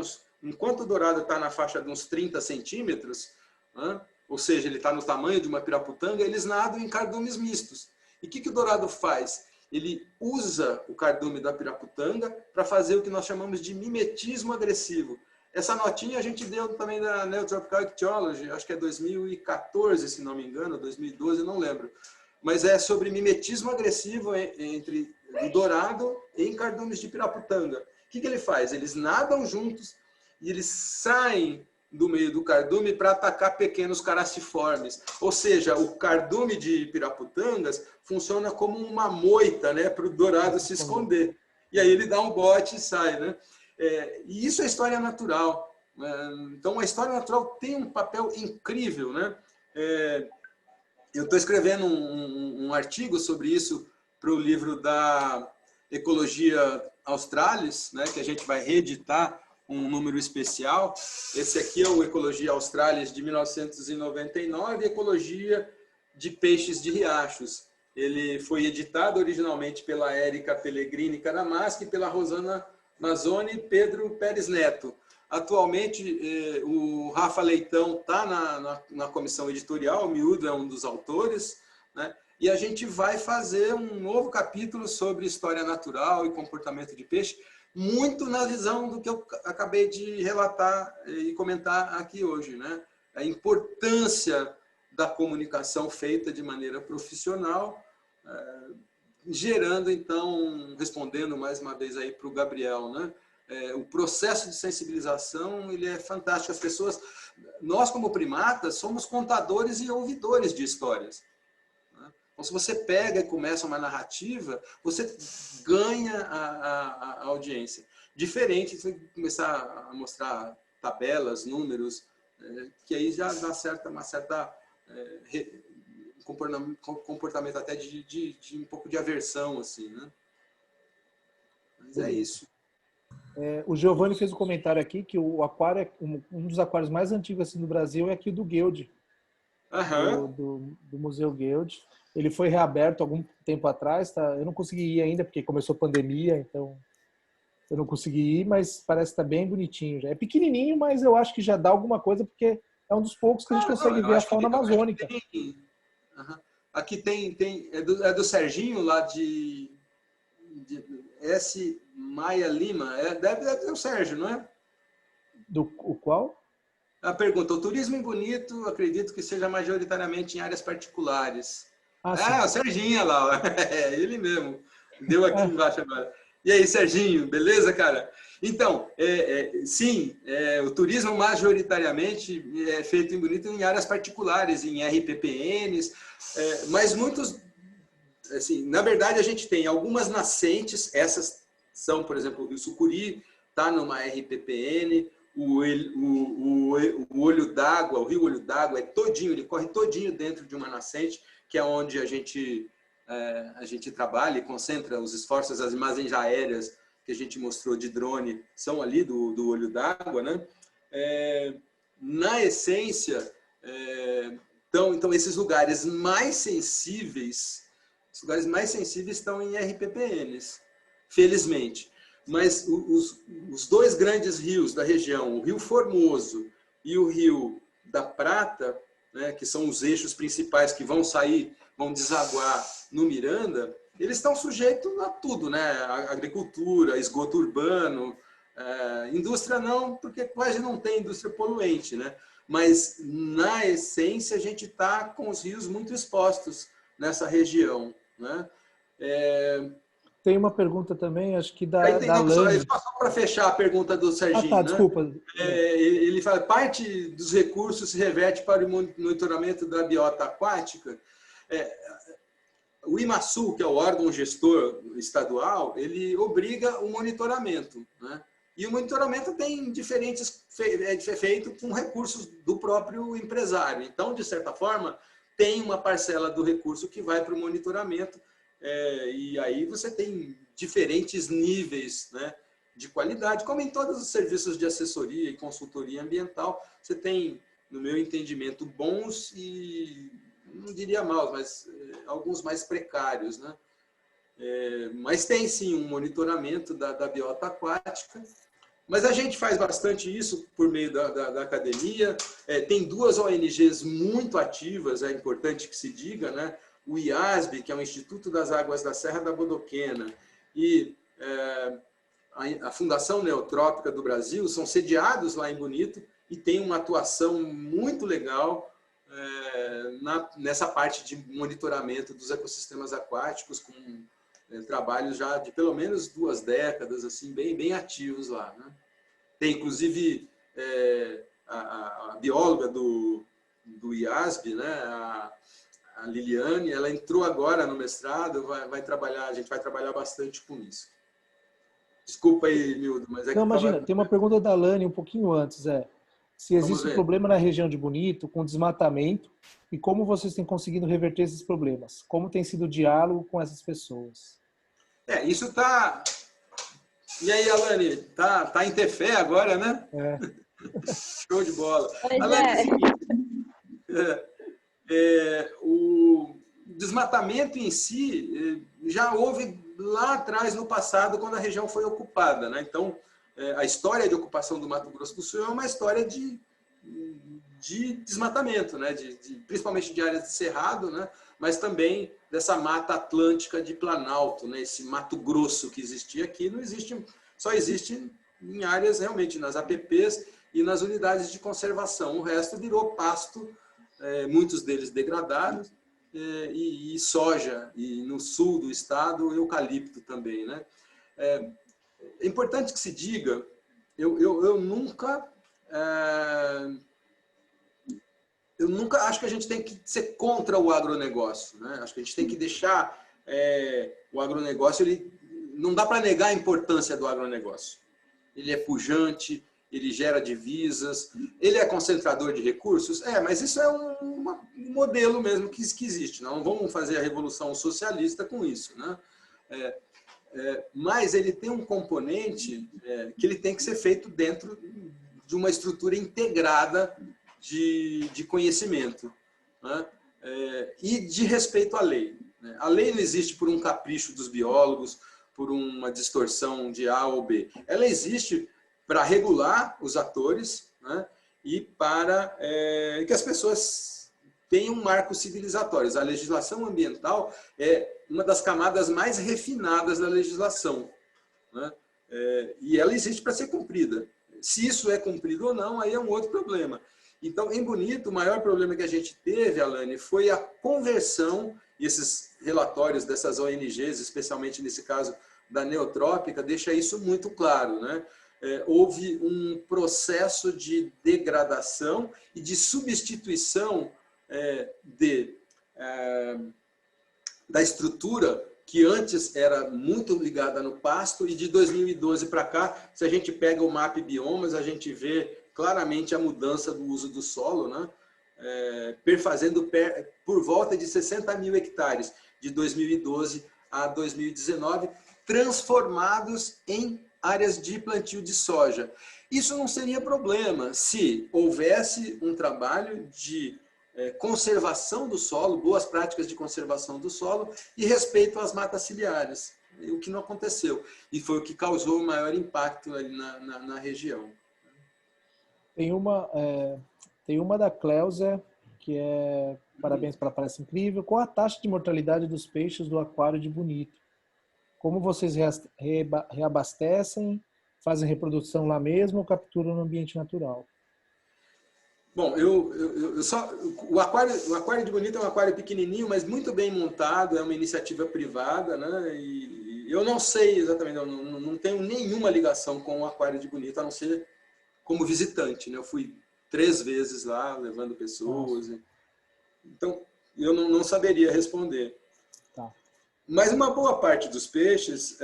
enquanto o dourado está na faixa de uns 30 centímetros, né? Ou seja, ele está no tamanho de uma piraputanga, eles nadam em cardumes mistos. E o que o dourado faz? Ele usa o cardume da piraputanga para fazer o que nós chamamos de mimetismo agressivo. Essa notinha a gente deu também da Neotropical Ichthyology, acho que é 2014, se não me engano, 2012, não lembro. Mas é sobre mimetismo agressivo entre o dourado e cardumes de piraputanga. O que ele faz? Eles nadam juntos e eles saem do meio do cardume para atacar pequenos caraciformes. Ou seja, o cardume de piraputangas funciona como uma moita, né, para o dourado se esconder. E aí ele dá um bote e sai, né? E isso é história natural. Então, a história natural tem um papel incrível, né? Eu estou escrevendo um artigo sobre isso para o livro da Ecologia Australis, né, que a gente vai reeditar um número especial. Esse aqui é o Ecologia Australis de 1999, Ecologia de Peixes de Riachos. Ele foi editado originalmente pela Érica Pellegrini Caramaschi e pela Rosana Mazzoni e Pedro Pérez Neto. Atualmente, o Rafa Leitão está na comissão editorial, o Miúdo é um dos autores, né? E a gente vai fazer um novo capítulo sobre história natural e comportamento de peixe, muito na visão do que eu acabei de relatar e comentar aqui hoje, né? A importância da comunicação feita de maneira profissional, gerando, então, respondendo mais uma vez aí para o Gabriel, né? O processo de sensibilização, ele é fantástico. As pessoas, nós como primatas, somos contadores e ouvidores de histórias. Então, se você pega e começa uma narrativa, você ganha a audiência. Diferente de você começar a mostrar tabelas, números, que aí já dá uma certa comportamento até de um pouco de aversão, assim, né? Mas é isso. O Giovanni fez um comentário aqui que o aquário, um dos aquários mais antigos assim, do Brasil é aqui do Guild, do Museu Guild. Ele foi reaberto algum tempo atrás, tá? Eu não consegui ir ainda porque começou a pandemia, então eu não consegui ir, mas parece que está bem bonitinho. Já é pequenininho, mas eu acho que já dá alguma coisa porque é um dos poucos que a gente consegue ver a fauna amazônica. Aqui tem é do Serginho lá de S. Maia Lima, deve ser o Sérgio, não é? O qual? A pergunta: o turismo em Bonito, acredito que seja majoritariamente em áreas particulares. O Serginho lá, é ele mesmo. Deu aqui embaixo agora. E aí, Serginho, beleza, cara? Então, sim, o turismo majoritariamente é feito em Bonito em áreas particulares, em RPPNs, mas muitos, assim, na verdade a gente tem algumas nascentes, essas são, por exemplo, o Rio Sucuri, está numa RPPN, o Olho d'Água, o Rio Olho d'Água é todinho, ele corre todinho dentro de uma nascente, que é onde a gente trabalha e concentra os esforços, as imagens aéreas que a gente mostrou de drone são ali do Olho d'Água, né? Na essência, então esses lugares mais sensíveis estão em RPPNs, felizmente. Mas os dois grandes rios da região, o Rio Formoso e o Rio da Prata, né, que são os eixos principais que vão desaguar no Miranda, eles estão sujeitos a tudo, né? A agricultura, esgoto urbano, indústria não, porque quase não tem indústria poluente, né? Mas, na essência, a gente está com os rios muito expostos nessa região, né? Tem uma pergunta também, acho que Aí da não, Lani. só para fechar a pergunta do Ah, Serginho, tá, né? desculpa. Ele fala, parte dos recursos se reverte para o monitoramento da biota aquática. O IMASU, que é o órgão gestor estadual, ele obriga o monitoramento, né? E o monitoramento tem é feito com recursos do próprio empresário. Então, de certa forma, tem uma parcela do recurso que vai para o monitoramento, e aí você tem diferentes níveis, né, de qualidade, como em todos os serviços de assessoria e consultoria ambiental. Você tem, no meu entendimento, bons e, não diria maus, mas alguns mais precários, né? Mas tem sim um monitoramento da biota aquática. Mas a gente faz bastante isso por meio da academia. Tem duas ONGs muito ativas, é importante que se diga, né? O IASB, que é o Instituto das Águas da Serra da Bodoquena, e a Fundação Neotrópica do Brasil são sediados lá em Bonito e tem uma atuação muito legal nessa parte de monitoramento dos ecossistemas aquáticos, com trabalhos já de pelo menos 2 décadas, assim, bem ativos lá, né? Tem, inclusive, a bióloga do IASB, né? A Liliane, ela entrou agora no mestrado, vai trabalhar, a gente vai trabalhar bastante com isso. Desculpa aí, Mildo, mas é que Não, estava... imagina, tem uma pergunta da Lani um pouquinho antes, se Vamos existe ver. problema na região de Bonito com desmatamento e como vocês têm conseguido reverter esses problemas? Como tem sido o diálogo com essas pessoas? Isso está... E aí, Alane, tá em ter fé agora, né? Show de bola. Pois Alane, é o é. seguinte, o desmatamento em si já houve lá atrás, no passado, quando a região foi ocupada, né? Então, a história de ocupação do Mato Grosso do Sul é uma história de desmatamento, né? Principalmente de áreas de cerrado, né? Mas também dessa mata atlântica de Planalto, né? Esse Mato Grosso que existia aqui não existe, só existe em áreas realmente nas APPs e nas unidades de conservação. O resto virou pasto, muitos deles degradados, e soja, e no sul do estado, eucalipto também, né? É importante que se diga, eu nunca acho que a gente tem que ser contra o agronegócio, né? Acho que a gente tem que deixar o agronegócio, não dá para negar a importância do agronegócio. Ele é pujante, ele gera divisas, ele é concentrador de recursos? Mas isso é um modelo mesmo que existe. Não vamos fazer a revolução socialista com isso, né? Mas ele tem um componente que ele tem que ser feito dentro de uma estrutura integrada de conhecimento, né? E de respeito à lei. A lei não existe por um capricho dos biólogos, por uma distorção de A ou B. Ela existe para regular os atores, né? E para que as pessoas tenham marcos civilizatórios. A legislação ambiental é uma das camadas mais refinadas da legislação, né? E ela existe para ser cumprida. Se isso é cumprido ou não, aí é um outro problema. Então, em Bonito, o maior problema que a gente teve, Alane, foi a conversão, e esses relatórios dessas ONGs, especialmente nesse caso da Neotrópica, deixa isso muito claro, né? Houve um processo de degradação e de substituição da estrutura que antes era muito ligada no pasto, e de 2012 para cá, se a gente pega o MAP Biomas, a gente vê claramente a mudança do uso do solo, né? Perfazendo por volta de 60 mil hectares, de 2012 a 2019, transformados em áreas de plantio de soja. Isso não seria problema se houvesse um trabalho de conservação do solo, boas práticas de conservação do solo e respeito às matas ciliares, o que não aconteceu. E foi o que causou o maior impacto ali na região. Tem uma da Cleusa, que é parabéns pela palestra incrível. Qual a taxa de mortalidade dos peixes do aquário de Bonito? Como vocês reabastecem, fazem reprodução lá mesmo ou capturam no ambiente natural? Bom, o aquário de Bonito é um aquário pequenininho, mas muito bem montado, é uma iniciativa privada, né? E eu não sei exatamente, não tenho nenhuma ligação com o Aquário de Bonito, a não ser como visitante, né? Eu fui 3 vezes lá, levando pessoas. Nossa. Então, eu não saberia responder. Tá. Mas uma boa parte dos peixes,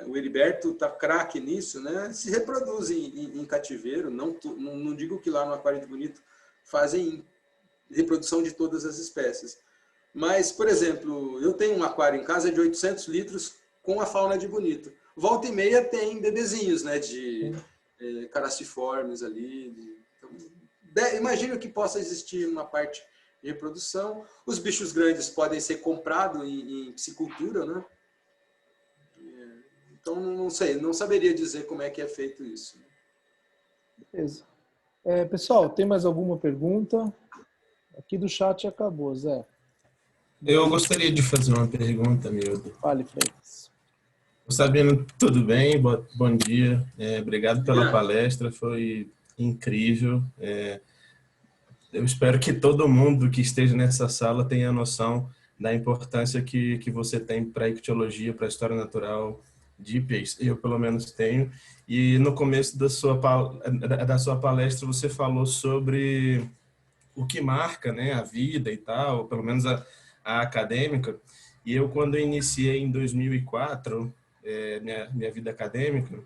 o Heriberto está craque nisso, né? Se reproduzem em cativeiro. Não digo que lá no Aquário de Bonito fazem reprodução de todas as espécies. Mas, por exemplo, eu tenho um aquário em casa de 800 litros com a fauna de Bonito. Volta e meia tem bebezinhos, né? De caraciformes ali. Então, imagino que possa existir uma parte de reprodução. Os bichos grandes podem ser comprados em piscicultura, né? Então, não sei, não saberia dizer como é que é feito isso. Beleza. Pessoal, tem mais alguma pergunta? Aqui do chat acabou, Zé. Eu gostaria de fazer uma pergunta, Mildo. Fale, Freitas. Sabino, tudo bem? Bom dia. Obrigado pela palestra, foi incrível. Eu espero que todo mundo que esteja nessa sala tenha noção da importância que você tem para a ictiologia, para a história natural de peixes. Eu, pelo menos, tenho. E no começo da sua palestra, você falou sobre o que marca, né, a vida e tal, pelo menos a acadêmica. E eu, quando eu iniciei em 2004, minha vida acadêmica,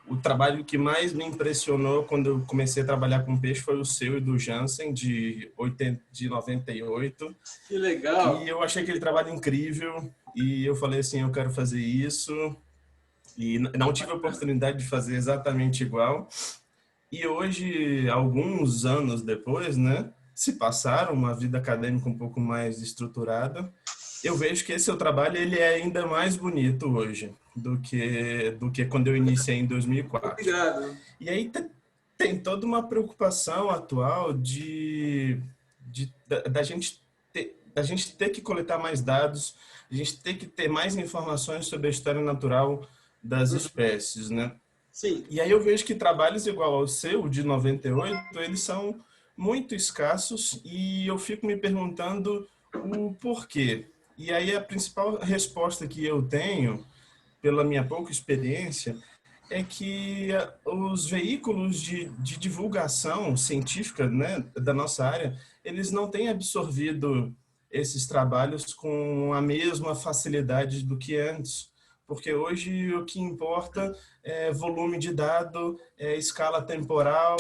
o trabalho que mais me impressionou quando eu comecei a trabalhar com peixe foi o seu e do Jansen, de 98. Que legal! E eu achei aquele trabalho incrível e eu falei assim, eu quero fazer isso. E não tive a oportunidade de fazer exatamente igual. E hoje, alguns anos depois, né, se passaram, uma vida acadêmica um pouco mais estruturada, eu vejo que esse seu trabalho ele é ainda mais bonito hoje do que quando eu iniciei em 2004. Obrigado. E aí tem toda uma preocupação atual da gente ter que coletar mais dados, a gente ter que ter mais informações sobre a história natural das espécies, né? Sim. E aí eu vejo que trabalhos igual ao seu, de 98, eles são muito escassos e eu fico me perguntando o porquê. E aí a principal resposta que eu tenho, pela minha pouca experiência, é que os veículos de divulgação científica, né, da nossa área, eles não têm absorvido esses trabalhos com a mesma facilidade do que antes. Porque hoje o que importa é volume de dado, escala temporal,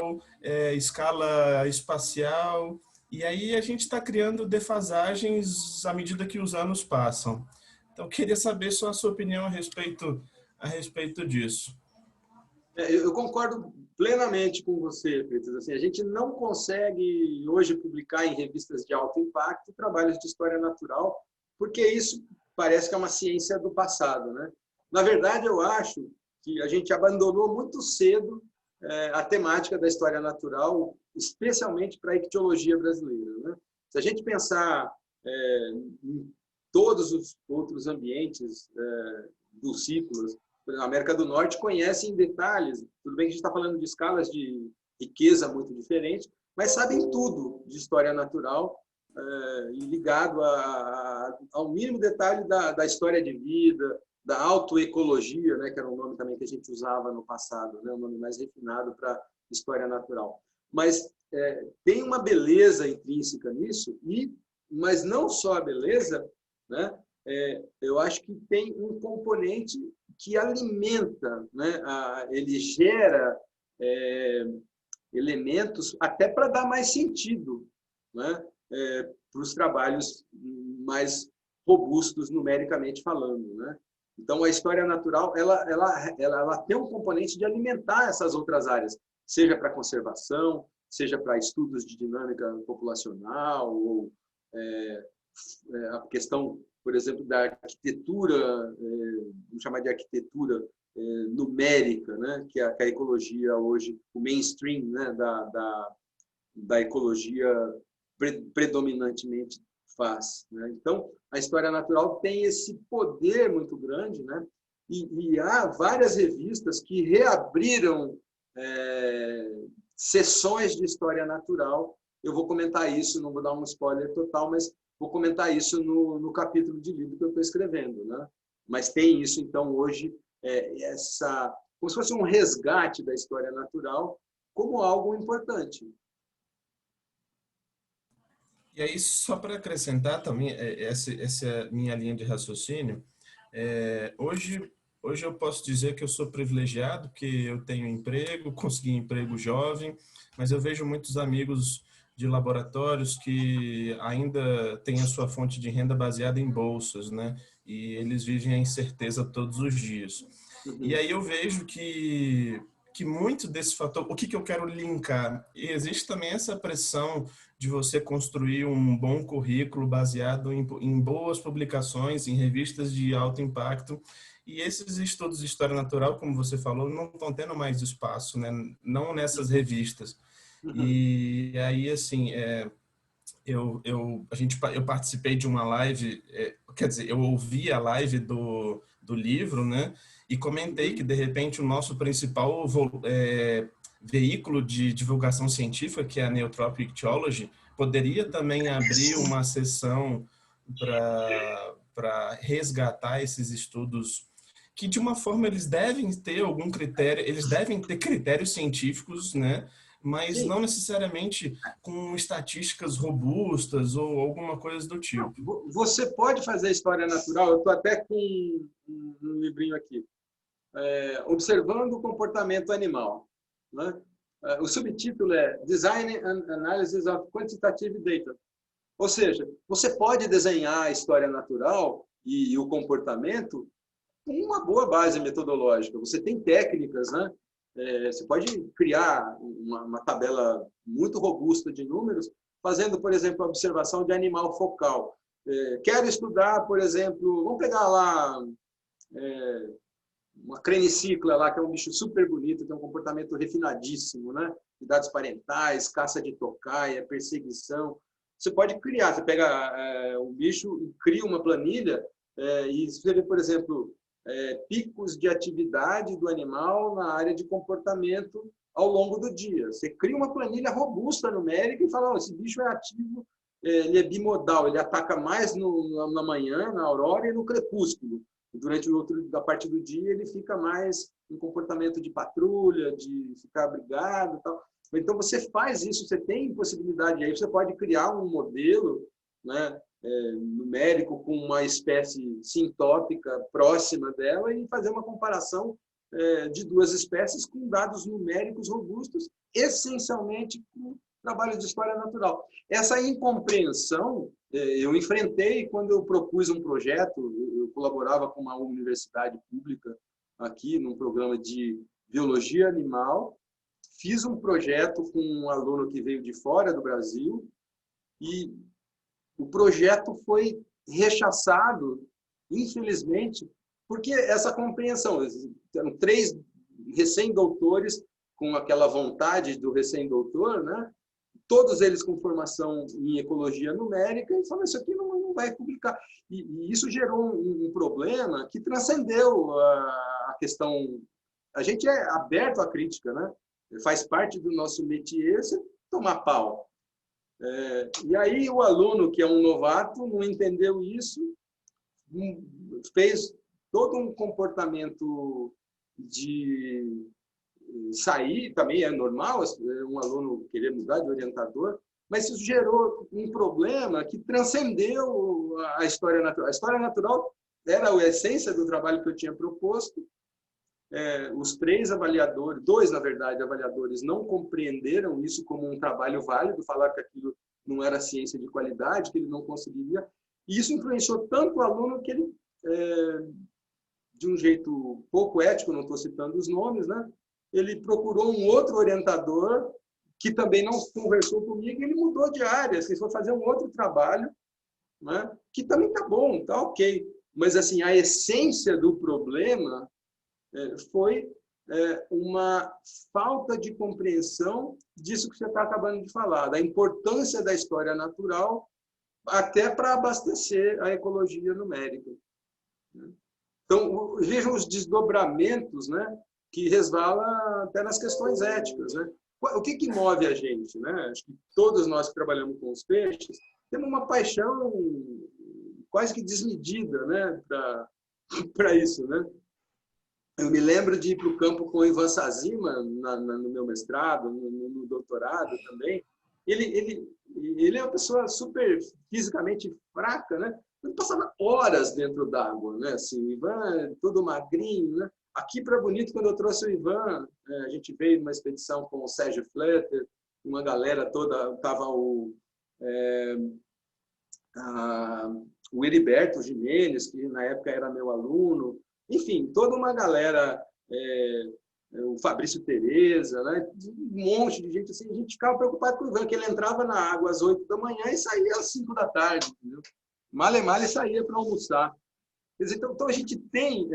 escala espacial, e aí a gente está criando defasagens à medida que os anos passam. Então, eu queria saber só a sua opinião a respeito disso. Eu concordo plenamente com você, Freitas. Assim, a gente não consegue hoje publicar em revistas de alto impacto trabalhos de história natural, porque isso parece que é uma ciência do passado, né? Na verdade, eu acho que a gente abandonou muito cedo a temática da história natural, especialmente para a ictiologia brasileira, né? Se a gente pensar em todos os outros ambientes dos ciclos, a América do Norte conhece em detalhes, tudo bem que a gente está falando de escalas de riqueza muito diferentes, mas sabem tudo de história natural e ligado ao mínimo detalhe da história de vida, da autoecologia, né, que era um nome também que a gente usava no passado, né, um nome mais refinado para história natural. Mas tem uma beleza intrínseca nisso, mas não só a beleza, né, eu acho que tem um componente que alimenta, né, ele gera elementos até para dar mais sentido, né, para os trabalhos mais robustos numericamente falando, né? Então a história natural ela tem um componente de alimentar essas outras áreas, seja para conservação, seja para estudos de dinâmica populacional ou a questão, por exemplo, da arquitetura, vamos chamar de arquitetura numérica, né, que a ecologia hoje, o mainstream, né, da ecologia predominantemente faz, né? Então, a história natural tem esse poder muito grande, né? E há várias revistas que reabriram sessões de história natural. Eu vou comentar isso, não vou dar um spoiler total, mas vou comentar isso no capítulo de livro que eu estou escrevendo, né? Mas tem isso, então, hoje, como se fosse um resgate da história natural como algo importante. E aí, só para acrescentar também essa minha linha de raciocínio, hoje eu posso dizer que eu sou privilegiado, que eu tenho emprego, consegui emprego jovem, mas eu vejo muitos amigos de laboratórios que ainda têm a sua fonte de renda baseada em bolsas, né? E eles vivem a incerteza todos os dias. E aí eu vejo que muito desse fator, o que eu quero linkar? E existe também essa pressão de você construir um bom currículo baseado em boas publicações, em revistas de alto impacto. E esses estudos de história natural, como você falou, não estão tendo mais espaço, né? Não nessas revistas. E aí, assim, eu participei de uma live, quer dizer, eu ouvi a live do livro, né? E comentei que, de repente, o nosso principal veículo de divulgação científica, que é a Neotropic Theology, poderia também abrir uma sessão para resgatar esses estudos que, de uma forma, eles devem ter algum critério, eles devem ter critérios científicos, né? Mas Sim. não necessariamente com estatísticas robustas ou alguma coisa do tipo. Você pode fazer história natural, eu estou até com um livrinho aqui, Observando o Comportamento Animal, né? O subtítulo é Design and Analysis of Quantitative Data. Ou seja, você pode desenhar a história natural e o comportamento com uma boa base metodológica. Você tem técnicas, né? Você pode criar uma tabela muito robusta de números, fazendo, por exemplo, a observação de animal focal. Quero estudar, por exemplo, vamos pegar lá uma crenicicla lá, que é um bicho super bonito, tem um comportamento refinadíssimo, né? Cuidados parentais, caça de tocaia, perseguição. Você pode criar, você pega um bicho e cria uma planilha e escreve, por exemplo, picos de atividade do animal na área de comportamento ao longo do dia. Você cria uma planilha robusta numérica e fala, esse bicho é ativo, ele é bimodal, ele ataca mais na manhã, na aurora e no crepúsculo. Durante da parte do dia, ele fica mais em comportamento de patrulha, de ficar abrigado e tal. Então, você faz isso, você tem possibilidade, aí você pode criar um modelo, né, numérico com uma espécie sintópica próxima dela e fazer uma comparação de duas espécies com dados numéricos robustos, essencialmente com trabalho de história natural. Essa incompreensão eu enfrentei quando eu propus um projeto. Eu colaborava com uma universidade pública aqui, num programa de biologia animal. Fiz um projeto com um aluno que veio de fora do Brasil e o projeto foi rechaçado, infelizmente, porque essa compreensão. Eram 3 recém-doutores com aquela vontade do recém-doutor, né? Todos eles com formação em ecologia numérica, e falaram, isso aqui não vai publicar. E isso gerou um problema que transcendeu a questão. A gente é aberto à crítica, né? Faz parte do nosso métier você tomar pau. E aí o aluno, que é um novato, não entendeu isso, fez todo um comportamento de sair, também é normal um aluno querer mudar de orientador, mas isso gerou um problema que transcendeu a história natural. A história natural era a essência do trabalho que eu tinha proposto. Os 3 avaliadores, 2, na verdade, avaliadores, não compreenderam isso como um trabalho válido, falaram que aquilo não era ciência de qualidade, que ele não conseguiria. E isso influenciou tanto o aluno que ele, de um jeito pouco ético, não estou citando os nomes, né? Ele procurou um outro orientador que também não conversou comigo e ele mudou de área. Ele foi fazer um outro trabalho, né? Que também tá bom, tá ok. Mas assim, a essência do problema foi uma falta de compreensão disso que você está acabando de falar, da importância da história natural até para abastecer a ecologia numérica. Então, vejam os desdobramentos, né, que resvala até nas questões éticas, né? O que move a gente, né? Acho que todos nós que trabalhamos com os peixes temos uma paixão quase que desmedida, né, para isso, né? Eu me lembro de ir para o campo com o Ivan Sazima, no meu mestrado, no doutorado também. Ele é uma pessoa super fisicamente fraca, né? Ele passava horas dentro d'água, né? Assim, o Ivan é todo magrinho, né? Aqui para Bonito, quando eu trouxe o Ivan, a gente veio numa expedição com o Sérgio Fletter, uma galera toda, estava o Heriberto Jimenez, que na época era meu aluno, enfim, toda uma galera, o Fabrício Tereza, né? Um monte de gente assim, a gente ficava preocupado com o Ivan, que ele entrava na água às 8 da manhã e saía às 5 da tarde, entendeu? Male saía para almoçar. Quer dizer, então a gente tem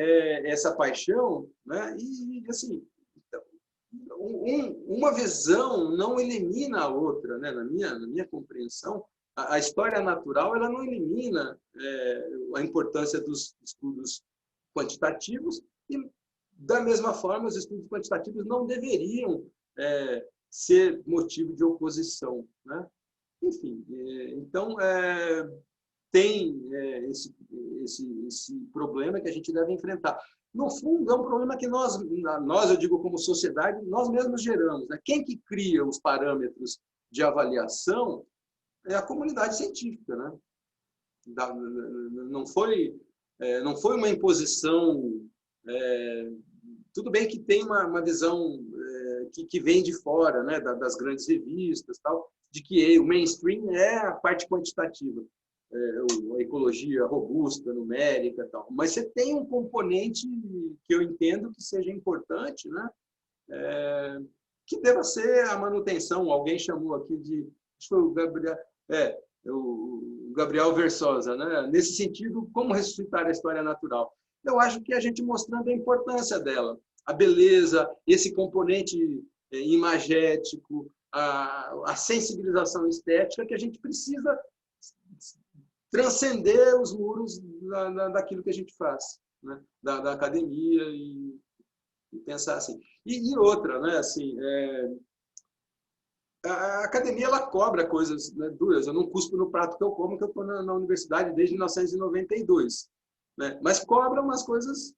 essa paixão, né? E assim, uma visão não elimina a outra, né? Na minha compreensão, a história natural ela não elimina a importância dos estudos quantitativos e, da mesma forma, os estudos quantitativos não deveriam ser motivo de oposição, né? Enfim, então, tem esse problema que a gente deve enfrentar. No fundo, é um problema que nós, eu digo como sociedade, nós mesmos geramos, né? Quem que cria os parâmetros de avaliação é a comunidade científica, né? Não foi uma imposição. Tudo bem que tem uma visão que vem de fora, né? Das grandes revistas, tal, de que o mainstream é a parte quantitativa, a ecologia robusta, numérica, tal. Mas você tem um componente que eu entendo que seja importante, né? Que deva ser a manutenção. Alguém chamou aqui de, acho que foi o Gabriel Versosa, né? Nesse sentido, como ressuscitar a história natural? Eu acho que a gente mostrando a importância dela, a beleza, esse componente imagético, a sensibilização estética que a gente precisa transcender os muros daquilo que a gente faz, né? Da academia e pensar assim. E outra, né? Assim, a academia ela cobra coisas, né, duras. Eu não cuspo no prato que eu como, que eu estou na universidade desde 1992. Né? Mas cobra umas coisas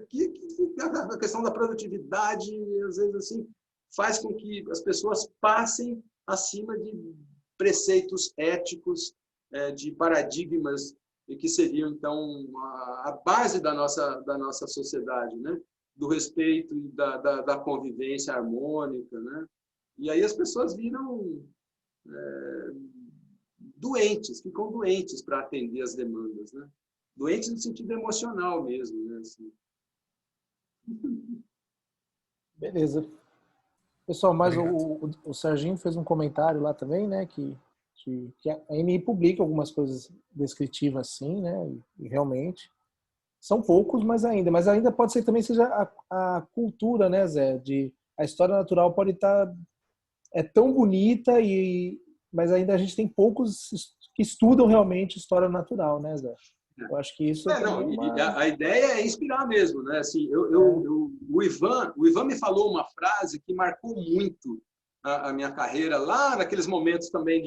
que a questão da produtividade, às vezes, assim, faz com que as pessoas passem acima de preceitos éticos, de paradigmas que seriam, então, a base da nossa sociedade, né? Do respeito e da convivência harmônica, né? E aí as pessoas viram doentes, ficam doentes para atender as demandas, né? Doentes no sentido emocional mesmo, né? Assim. Beleza. Pessoal, mas o Serginho fez um comentário lá também, né? Que a AMI publica algumas coisas descritivas assim, né? E realmente são poucos, mas ainda pode ser também seja a cultura, né, Zé? A história natural pode estar tão bonita mas ainda a gente tem poucos que estudam realmente história natural, né, Zé? Eu acho que isso a ideia é inspirar mesmo, né? Assim, o Ivan me falou uma frase que marcou muito a minha carreira lá naqueles momentos também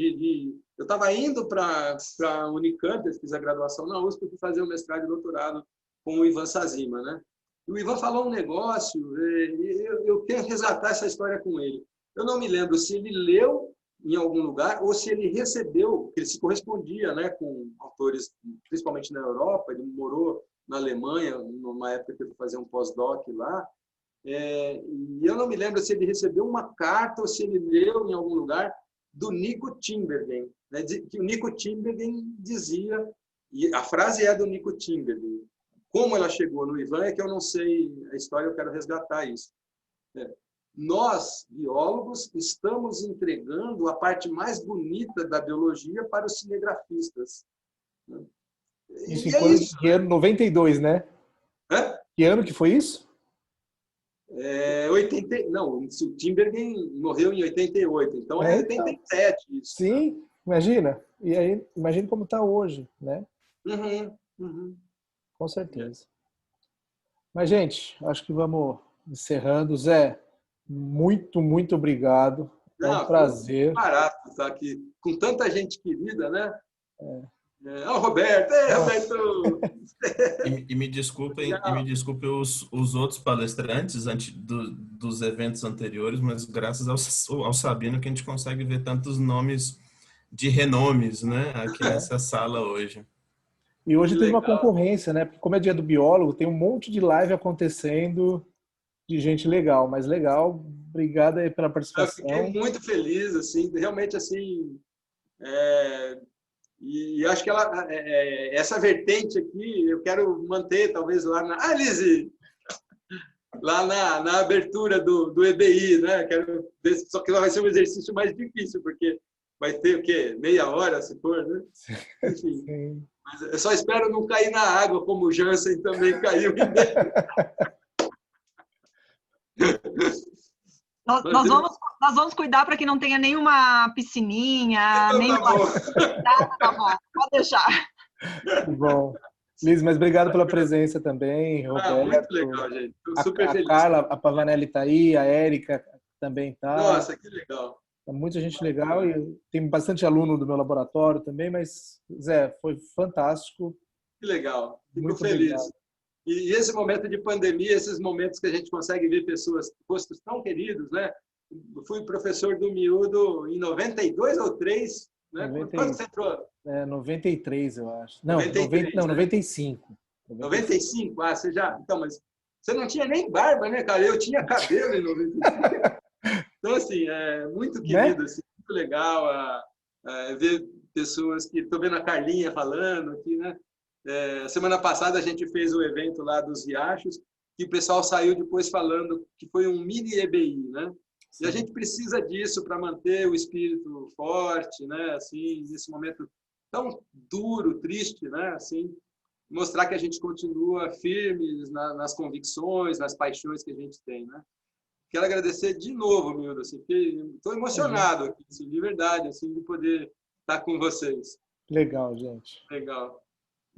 eu estava indo para a Unicamp, eu fiz a graduação na USP, fui fazer o mestrado e doutorado com o Ivan Sazima, né? E o Ivan falou um negócio, eu quero resgatar essa história com ele. Eu não me lembro se ele leu em algum lugar ou se ele recebeu, ele se correspondia, né, com autores, principalmente na Europa. Ele morou na Alemanha, numa época que eu fui fazer um pós-doc lá, e eu não me lembro se ele recebeu uma carta ou se ele leu em algum lugar do Nico Tinbergen, né, que o Nico Tinbergen dizia, e a frase é do Nico Tinbergen. Como ela chegou no Ivan é que eu não sei a história, eu quero resgatar isso. Nós, biólogos, estamos entregando a parte mais bonita da biologia para os cinegrafistas. Isso em ano 92, né? Que ano que foi isso? 80, não, o Tinbergen morreu em 88, então é 87 isso. Sim, imagina. E aí, imagina como está hoje, né? Com certeza. Mas, gente, acho que vamos encerrando. Zé, muito, muito obrigado. É um prazer. Barato estar aqui com tanta gente querida, né? O Roberto, Roberto! E me desculpem os outros palestrantes dos eventos anteriores, mas graças ao Sabino que a gente consegue ver tantos nomes de renomes, né, aqui nessa sala hoje. E hoje Que teve uma legal. concorrência, né? Porque como é dia do biólogo, tem um monte de live acontecendo de gente legal, mas legal. Obrigado aí pela Eu fiquei participação. muito feliz, assim, realmente assim, e acho que essa vertente aqui eu quero manter, talvez lá na Lizzy, lá na abertura do EBI, né? Quero ver, só que vai ser um exercício mais difícil, porque vai ter o quê? Meia hora, se for, né? Enfim. Sim. Mas eu só espero não cair na água, como o Jansen também caiu. Nós vamos cuidar para que não tenha nenhuma piscininha, Então, nenhuma. Tá bom, pode deixar. Bom. Liz, mas obrigado pela presença também, Roberto. Muito legal, gente. Estou super feliz. A Carla, a Pavanelli está aí, a Érica também está. Nossa, que legal. Tá muita gente legal e tem bastante aluno do meu laboratório também, mas, Zé, foi fantástico. Que legal. Fico Muito feliz. obrigado. E esse momento de pandemia, esses momentos que a gente consegue ver pessoas, rostos tão queridos, né? Eu fui professor do Miúdo em 92 ou 3, né? 90, Quando você entrou? 93, eu acho. Não, 93, não, né? 95. 95? Ah, você já... Então, mas você não tinha nem barba, né, cara? Eu tinha cabelo em 95. Então, assim, é muito querido, assim, muito legal ver pessoas que... Estou vendo a Carlinha falando aqui, né? Semana passada a gente fez o evento lá dos Riachos e o pessoal saiu depois falando que foi um mini EBI, né? Sim. E a gente precisa disso para manter o espírito forte, né? Assim, nesse momento tão duro, triste, né? Assim, mostrar que a gente continua firmes nas convicções, nas paixões que a gente tem, né? Quero agradecer de novo, Mildo, assim, estou emocionado aqui, assim, de verdade, assim, de poder estar com vocês. Legal, gente. Legal.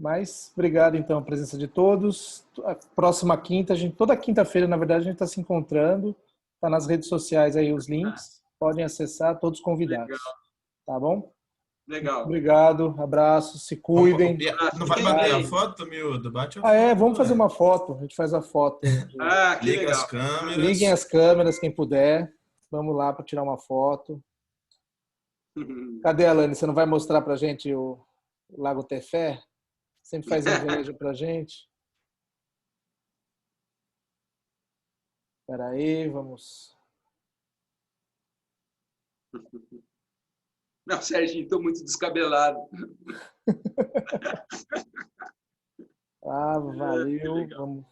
Mas obrigado, então, a presença de todos. A próxima quinta, toda quinta-feira, na verdade, a gente está se encontrando. Está nas redes sociais aí os links. Podem acessar, todos convidados. Legal. Tá bom? Legal. Obrigado, abraço, se cuidem. Não vai bater a foto, Miúdo? Bate a foto. Vamos fazer uma foto. A gente faz a foto. Que Liga legal. as câmeras. Liguem as câmeras, quem puder. Vamos lá para tirar uma foto. Cadê a Alane? Você não vai mostrar para a gente o Lago Tefé? Sempre faz inveja pra gente. Espera aí, vamos... Não, Serginho, estou muito descabelado. Valeu. Vamos...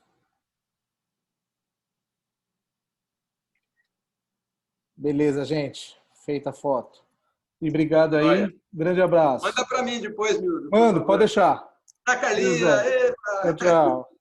Beleza, gente. Feita a foto. E obrigado aí. Olha. Grande abraço. Manda para mim depois, Mildo. Mando, pode deixar. A Carlinha. Tchau, tchau.